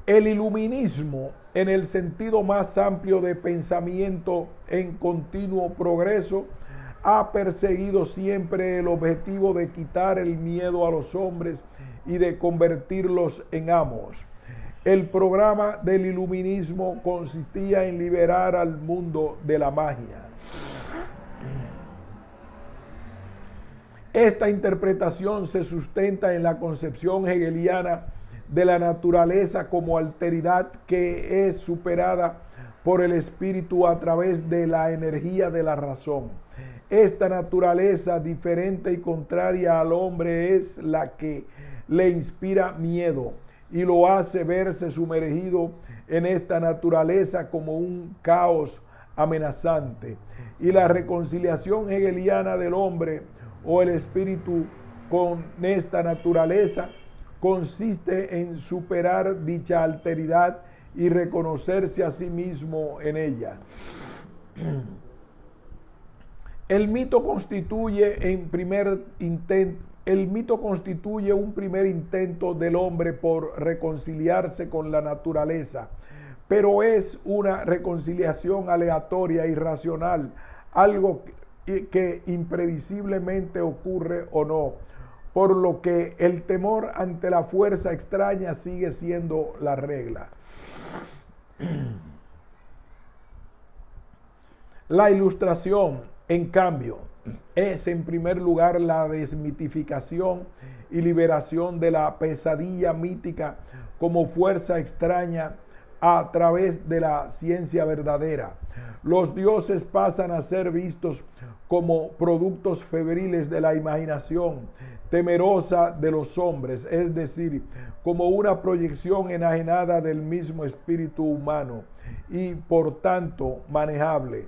El iluminismo, en el sentido más amplio de pensamiento en continuo progreso, ha perseguido siempre el objetivo de quitar el miedo a los hombres y de convertirlos en amos. El programa del iluminismo consistía en liberar al mundo de la magia. Esta interpretación se sustenta en la concepción hegeliana de la naturaleza como alteridad que es superada por el espíritu a través de la energía de la razón. Esta naturaleza diferente y contraria al hombre es la que le inspira miedo y lo hace verse sumergido en esta naturaleza como un caos amenazante. Y la reconciliación hegeliana del hombre o el espíritu con esta naturaleza consiste en superar dicha alteridad y reconocerse a sí mismo en ella. El mito constituye un primer intento del hombre por reconciliarse con la naturaleza, pero es una reconciliación aleatoria, irracional, algo que imprevisiblemente ocurre o no, por lo que el temor ante la fuerza extraña sigue siendo la regla. La ilustración, en cambio, es en primer lugar la desmitificación y liberación de la pesadilla mítica como fuerza extraña a través de la ciencia verdadera. Los dioses pasan a ser vistos como productos febriles de la imaginación temerosa de los hombres, es decir, como una proyección enajenada del mismo espíritu humano y por tanto manejable.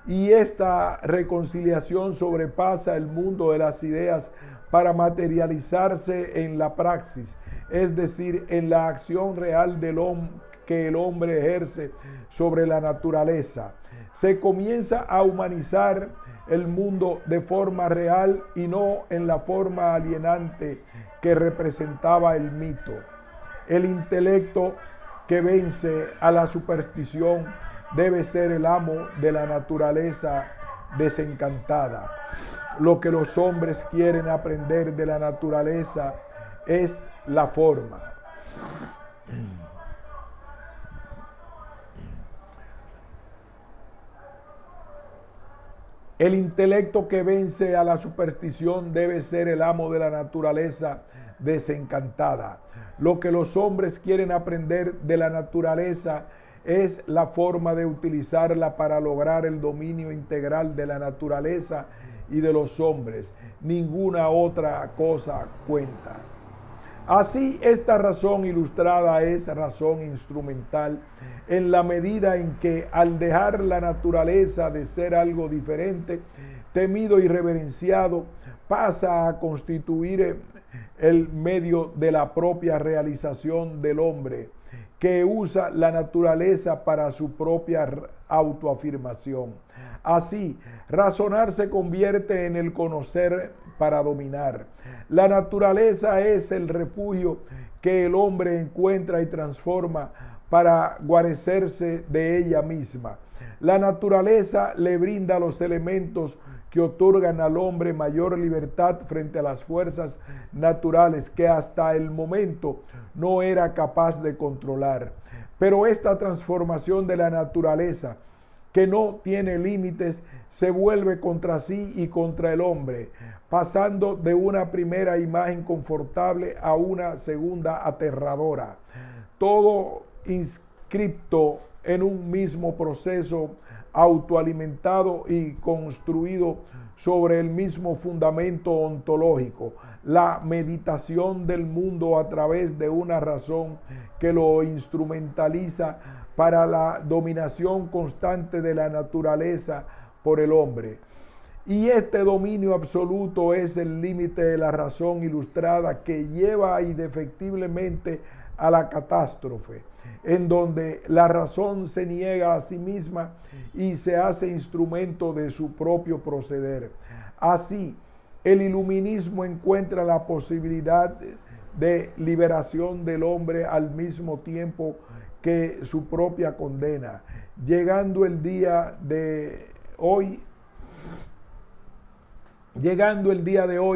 Y esta reconciliación sobrepasa el mundo de las ideas para materializarse en la praxis, es decir, en la acción real que el hombre ejerce sobre la naturaleza. Se comienza a humanizar el mundo de forma real y no en la forma alienante que representaba el mito. El intelecto que vence a la superstición debe ser el amo de la naturaleza desencantada. Lo que los hombres quieren aprender de la naturaleza es la forma. El intelecto que vence a la superstición debe ser el amo de la naturaleza desencantada. Lo que los hombres quieren aprender de la naturaleza es la forma de utilizarla para lograr el dominio integral de la naturaleza y de los hombres. Ninguna otra cosa cuenta. Así, esta razón ilustrada es razón instrumental en la medida en que, al dejar la naturaleza de ser algo diferente, temido y reverenciado, pasa a constituir el medio de la propia realización del hombre, que usa la naturaleza para su propia autoafirmación. Así, razonar se convierte en el conocer para dominar. La naturaleza es el refugio que el hombre encuentra y transforma para guarecerse de ella misma. La naturaleza le brinda los elementos que otorgan al hombre mayor libertad frente a las fuerzas naturales que hasta el momento no era capaz de controlar. Pero esta transformación de la naturaleza, que no tiene límites, se vuelve contra sí y contra el hombre, pasando de una primera imagen confortable a una segunda aterradora. Todo inscripto en un mismo proceso autoalimentado y construido sobre el mismo fundamento ontológico, la meditación del mundo a través de una razón que lo instrumentaliza para la dominación constante de la naturaleza por el hombre. Y este dominio absoluto es el límite de la razón ilustrada que lleva indefectiblemente a la catástrofe, en donde la razón se niega a sí misma y se hace instrumento de su propio proceder. Así, el iluminismo encuentra la posibilidad de liberación del hombre al mismo tiempo que su propia condena, llegando el día de hoy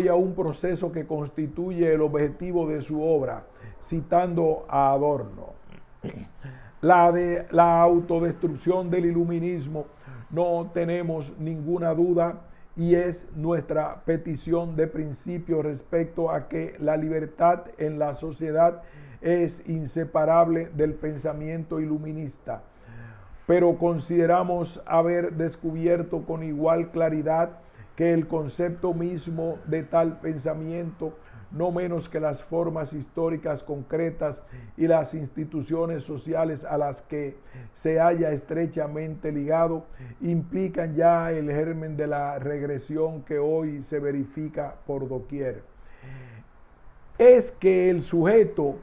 a un proceso que constituye el objetivo de su obra, citando a Adorno. La autodestrucción del iluminismo, no tenemos ninguna duda, y es nuestra petición de principio respecto a que la libertad en la sociedad es inseparable del pensamiento iluminista. Pero consideramos haber descubierto con igual claridad que el concepto mismo de tal pensamiento, no menos que las formas históricas concretas y las instituciones sociales a las que se haya estrechamente ligado, implican ya el germen de la regresión que hoy se verifica por doquier. Es que el sujeto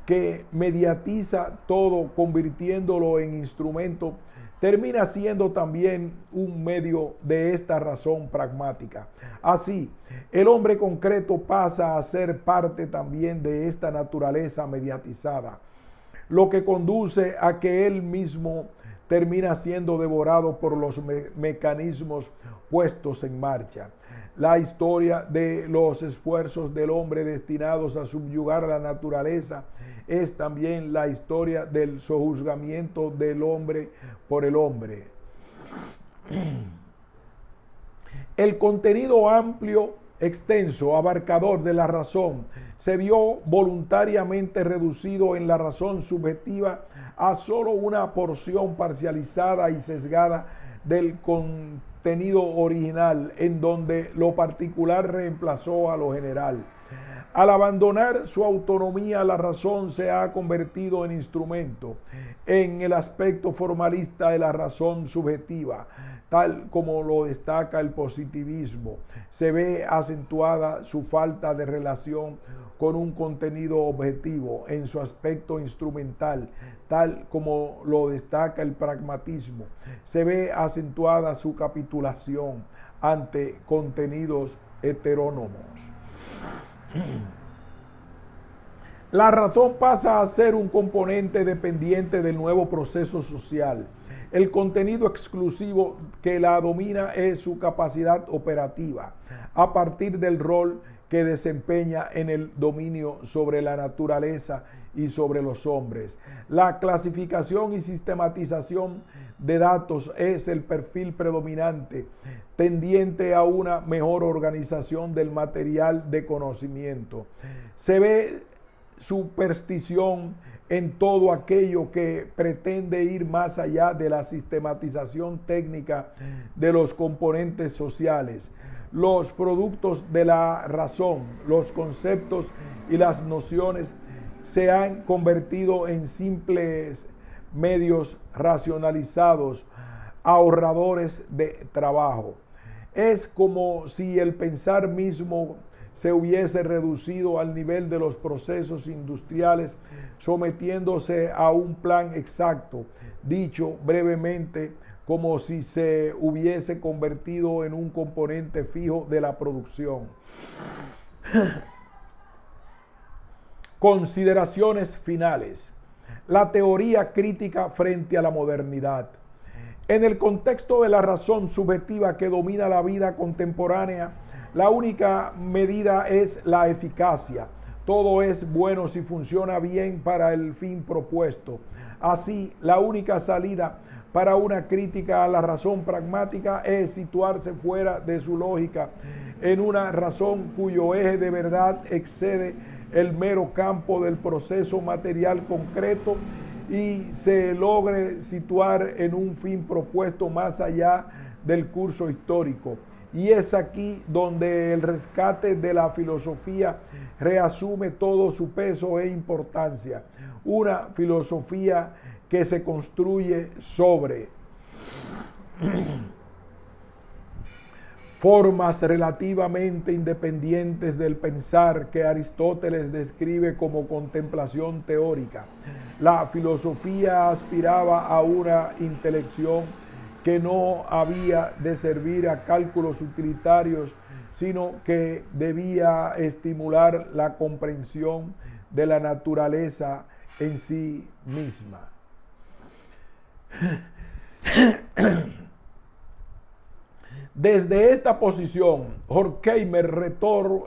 que mediatiza todo, convirtiéndolo en instrumento, termina siendo también un medio de esta razón pragmática. Así, el hombre concreto pasa a ser parte también de esta naturaleza mediatizada, lo que conduce a que él mismo termina siendo devorado por los mecanismos puestos en marcha. La historia de los esfuerzos del hombre destinados a subyugar a la naturaleza es también la historia del sojuzgamiento del hombre por el hombre. El contenido amplio, extenso, abarcador de la razón se vio voluntariamente reducido en la razón subjetiva a solo una porción parcializada y sesgada del contenido original, en donde lo particular reemplazó a lo general. Al abandonar su autonomía, la razón se ha convertido en instrumento en el aspecto formalista de la razón subjetiva, tal como lo destaca el positivismo. Se ve acentuada su falta de relación con un contenido objetivo en su aspecto instrumental, tal como lo destaca el pragmatismo. Se ve acentuada su capitulación ante contenidos heterónomos. La razón pasa a ser un componente dependiente del nuevo proceso social. El contenido exclusivo que la domina es su capacidad operativa, a partir del rol que desempeña en el dominio sobre la naturaleza y sobre los hombres. La clasificación y sistematización de datos es el perfil predominante, tendiente a una mejor organización del material de conocimiento. Se ve superstición en todo aquello que pretende ir más allá de la sistematización técnica de los componentes sociales. Los productos de la razón, los conceptos y las nociones se han convertido en simples medios racionalizados, ahorradores de trabajo. Es como si el pensar mismo se hubiese reducido al nivel de los procesos industriales, sometiéndose a un plan exacto, dicho brevemente, como si se hubiese convertido en un componente fijo de la producción. Consideraciones finales. La teoría crítica frente a la modernidad. En el contexto de la razón subjetiva que domina la vida contemporánea, la única medida es la eficacia. Todo es bueno si funciona bien para el fin propuesto. Así, la única salida para una crítica a la razón pragmática es situarse fuera de su lógica, en una razón cuyo eje de verdad excede el mero campo del proceso material concreto y se logre situar en un fin propuesto más allá del curso histórico. Y es aquí donde el rescate de la filosofía reasume todo su peso e importancia. Una filosofía que se construye sobre formas relativamente independientes del pensar que Aristóteles describe como contemplación teórica. La filosofía aspiraba a una intelección que no había de servir a cálculos utilitarios, sino que debía estimular la comprensión de la naturaleza en sí misma. Desde esta posición, Horkheimer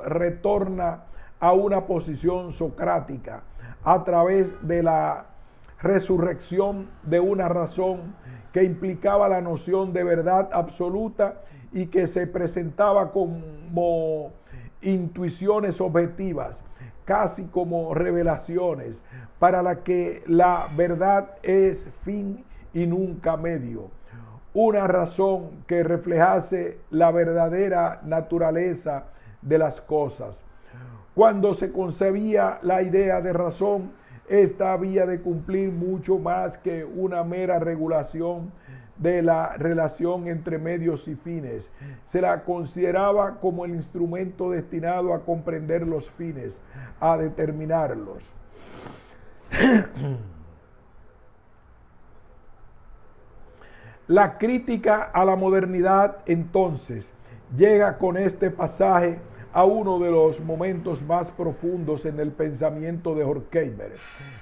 retorna a una posición socrática a través de la resurrección de una razón que implicaba la noción de verdad absoluta y que se presentaba como intuiciones objetivas, casi como revelaciones, para la que la verdad es fin y nunca medio. Una razón que reflejase la verdadera naturaleza de las cosas. Cuando se concebía la idea de razón, esta había de cumplir mucho más que una mera regulación de la relación entre medios y fines. Se la consideraba como el instrumento destinado a comprender los fines, a determinarlos. La crítica a la modernidad, entonces, llega con este pasaje a uno de los momentos más profundos en el pensamiento de Horkheimer.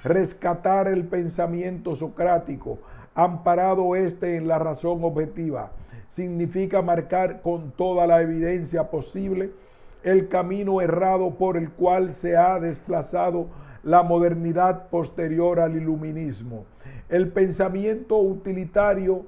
Rescatar el pensamiento socrático, amparado en la razón objetiva, significa marcar con toda la evidencia posible el camino errado por el cual se ha desplazado la modernidad posterior al iluminismo. El pensamiento utilitario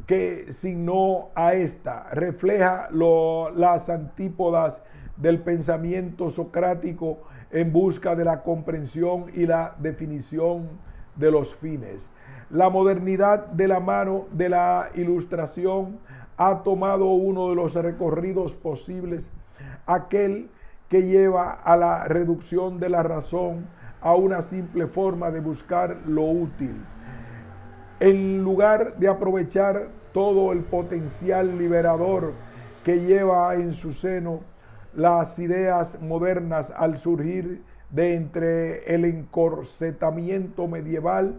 que signó a esta refleja las antípodas del pensamiento socrático en busca de la comprensión y la definición de los fines. La modernidad, de la mano de la Ilustración, ha tomado uno de los recorridos posibles, aquel que lleva a la reducción de la razón a una simple forma de buscar lo útil. En lugar de aprovechar todo el potencial liberador que lleva en su seno las ideas modernas al surgir de entre el encorsetamiento medieval,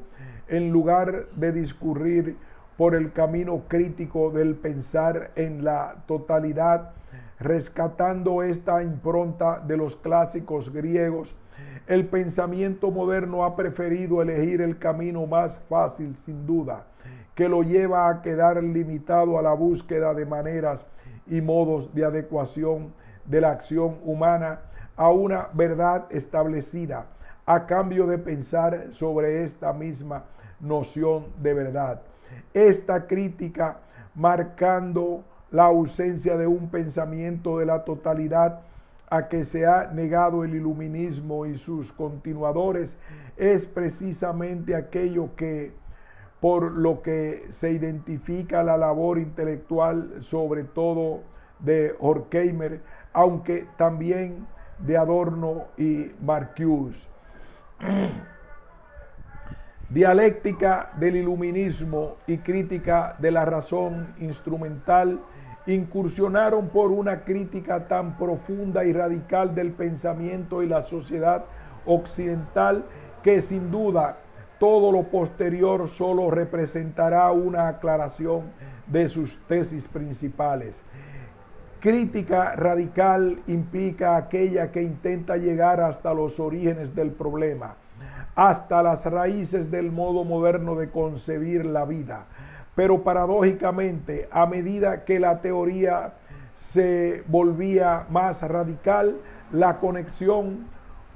en lugar de discurrir por el camino crítico del pensar en la totalidad, rescatando esta impronta de los clásicos griegos, el pensamiento moderno ha preferido elegir el camino más fácil, sin duda, que lo lleva a quedar limitado a la búsqueda de maneras y modos de adecuación de la acción humana a una verdad establecida, a cambio de pensar sobre esta misma noción de verdad. Esta crítica, marcando la ausencia de un pensamiento de la totalidad a que se ha negado el iluminismo y sus continuadores, es precisamente aquello que, por lo que se identifica la labor intelectual, sobre todo de Horkheimer, aunque también de Adorno y Marcuse. Dialéctica del iluminismo y crítica de la razón instrumental incursionaron por una crítica tan profunda y radical del pensamiento y la sociedad occidental que sin duda todo lo posterior solo representará una aclaración de sus tesis principales. Crítica radical implica aquella que intenta llegar hasta los orígenes del problema, hasta las raíces del modo moderno de concebir la vida. Pero paradójicamente, a medida que la teoría se volvía más radical, la conexión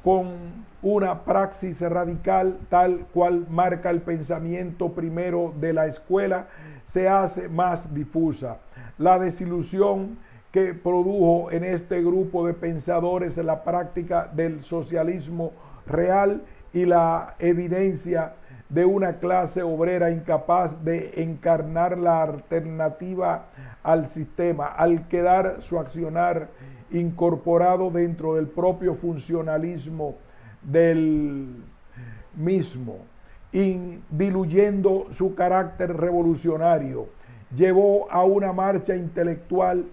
con una praxis radical, tal cual marca el pensamiento primero de la escuela, se hace más difusa. La desilusión que produjo en este grupo de pensadores la práctica del socialismo real y la evidencia de una clase obrera incapaz de encarnar la alternativa al sistema, al quedar su accionar incorporado dentro del propio funcionalismo del mismo, y diluyendo su carácter revolucionario, llevó a una marcha intelectual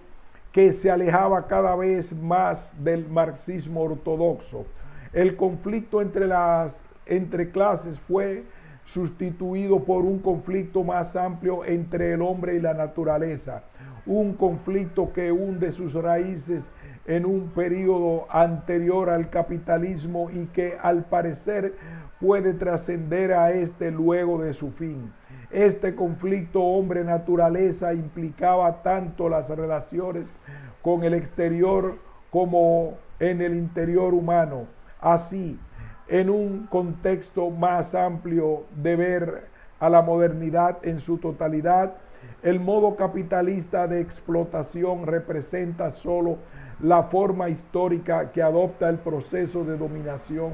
que se alejaba cada vez más del marxismo ortodoxo. El conflicto entre clases fue sustituido por un conflicto más amplio entre el hombre y la naturaleza, un conflicto que hunde sus raíces en un periodo anterior al capitalismo y que al parecer puede trascender a este luego de su fin. Este conflicto hombre-naturaleza implicaba tanto las relaciones con el exterior como en el interior humano. Así, en un contexto más amplio de ver a la modernidad en su totalidad, el modo capitalista de explotación representa solo la forma histórica que adopta el proceso de dominación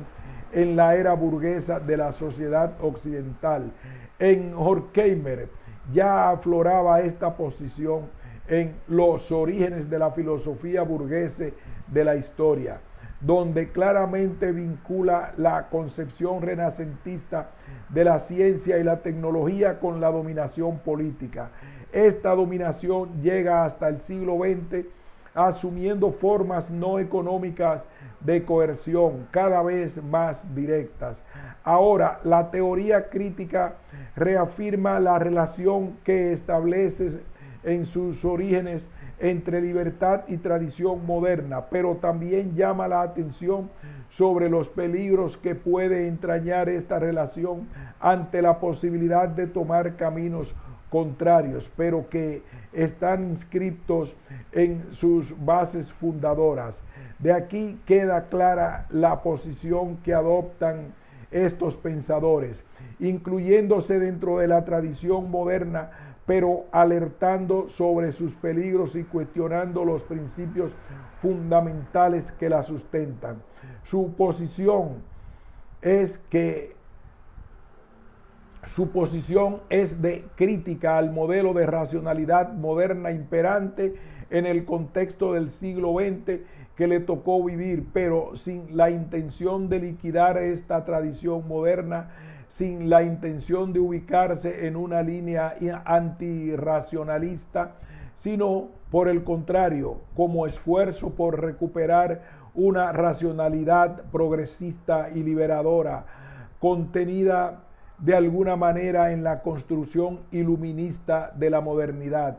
en la era burguesa de la sociedad occidental. En Horkheimer ya afloraba esta posición en Los orígenes de la filosofía burguesa de la historia, donde claramente vincula la concepción renacentista de la ciencia y la tecnología con la dominación política. Esta dominación llega hasta el siglo XX, asumiendo formas no económicas de coerción cada vez más directas. Ahora, la teoría crítica reafirma la relación que establece en sus orígenes entre libertad y tradición moderna, pero también llama la atención sobre los peligros que puede entrañar esta relación ante la posibilidad de tomar caminos contrarios, pero que están inscritos en sus bases fundadoras. De aquí queda clara la posición que adoptan estos pensadores, incluyéndose dentro de la tradición moderna, pero alertando sobre sus peligros y cuestionando los principios fundamentales que la sustentan. Su posición es de crítica al modelo de racionalidad moderna imperante en el contexto del siglo XX que le tocó vivir, pero sin la intención de liquidar esta tradición moderna, sin la intención de ubicarse en una línea antirracionalista, sino por el contrario, como esfuerzo por recuperar una racionalidad progresista y liberadora, contenida de alguna manera en la construcción iluminista de la modernidad.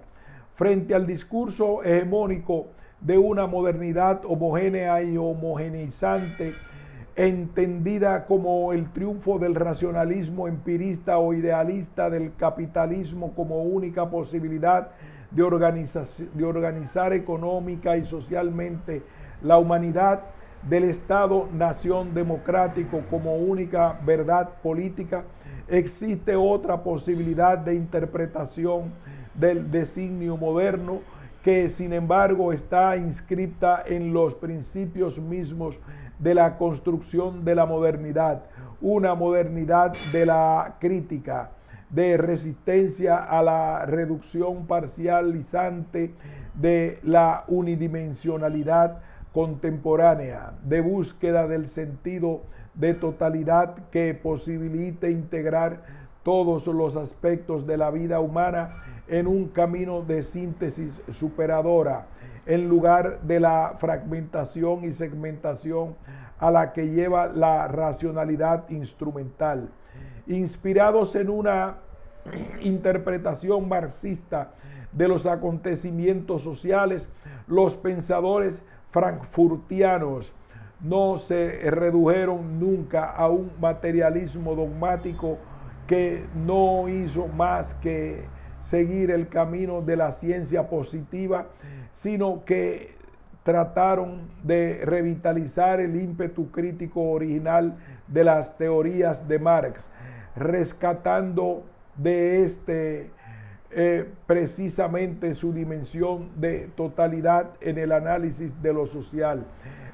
Frente al discurso hegemónico de una modernidad homogénea y homogeneizante, entendida como el triunfo del racionalismo empirista o idealista del capitalismo como única posibilidad de organizar económica y socialmente la humanidad del Estado-nación democrático como única verdad política, existe otra posibilidad de interpretación del designio moderno que sin embargo está inscripta en los principios mismos de la construcción de la modernidad, una modernidad de la crítica, de resistencia a la reducción parcializante de la unidimensionalidad contemporánea, de búsqueda del sentido de totalidad que posibilite integrar todos los aspectos de la vida humana en un camino de síntesis superadora, en lugar de la fragmentación y segmentación a la que lleva la racionalidad instrumental. Inspirados en una interpretación marxista de los acontecimientos sociales, los pensadores frankfurtianos no se redujeron nunca a un materialismo dogmático que no hizo más que seguir el camino de la ciencia positiva, sino que trataron de revitalizar el ímpetu crítico original de las teorías de Marx, rescatando de precisamente su dimensión de totalidad en el análisis de lo social.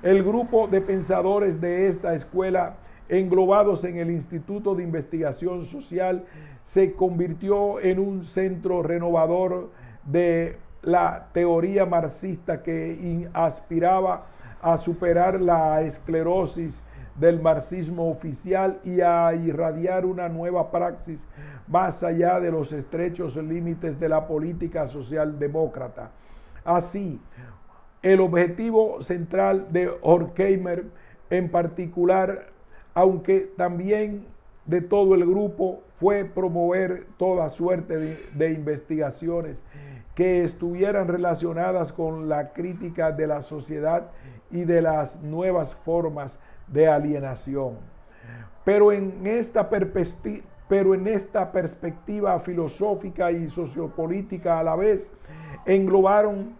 El grupo de pensadores de esta escuela, englobados en el Instituto de Investigación Social, se convirtió en un centro renovador de la teoría marxista que aspiraba a superar la esclerosis del marxismo oficial y a irradiar una nueva praxis más allá de los estrechos límites de la política socialdemócrata. Así, el objetivo central de Horkheimer en particular, aunque también de todo el grupo, fue promover toda suerte de investigaciones que estuvieran relacionadas con la crítica de la sociedad y de las nuevas formas de alienación. Pero en esta perspectiva filosófica y sociopolítica a la vez, englobaron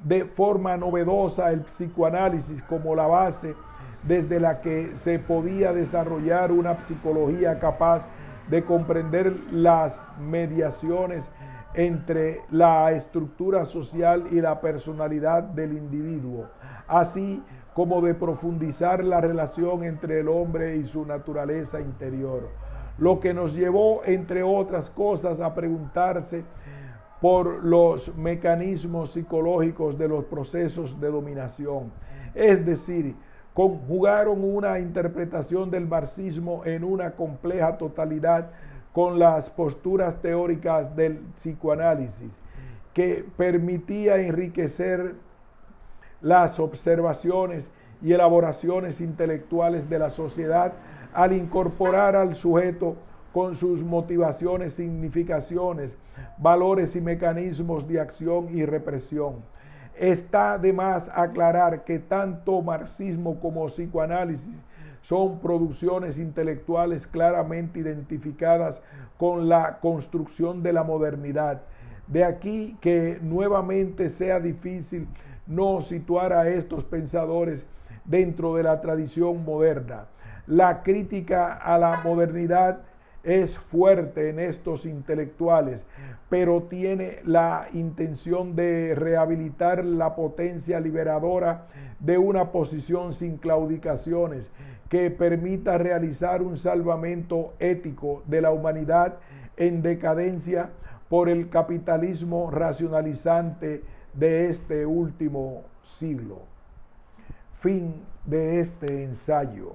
de forma novedosa el psicoanálisis como la base desde la que se podía desarrollar una psicología capaz de comprender las mediaciones entre la estructura social y la personalidad del individuo, así como de profundizar la relación entre el hombre y su naturaleza interior, lo que nos llevó, entre otras cosas, a preguntarse por los mecanismos psicológicos de los procesos de dominación. Es decir, conjugaron una interpretación del marxismo en una compleja totalidad con las posturas teóricas del psicoanálisis, que permitía enriquecer las observaciones y elaboraciones intelectuales de la sociedad al incorporar al sujeto con sus motivaciones, significaciones, valores y mecanismos de acción y represión. Está de más aclarar que tanto marxismo como psicoanálisis son producciones intelectuales claramente identificadas con la construcción de la modernidad. De aquí que nuevamente sea difícil no situar a estos pensadores dentro de la tradición moderna. La crítica a la modernidad es fuerte en estos intelectuales, pero tiene la intención de rehabilitar la potencia liberadora de una posición sin claudicaciones que permita realizar un salvamento ético de la humanidad en decadencia por el capitalismo racionalizante de este último siglo. Fin de este ensayo.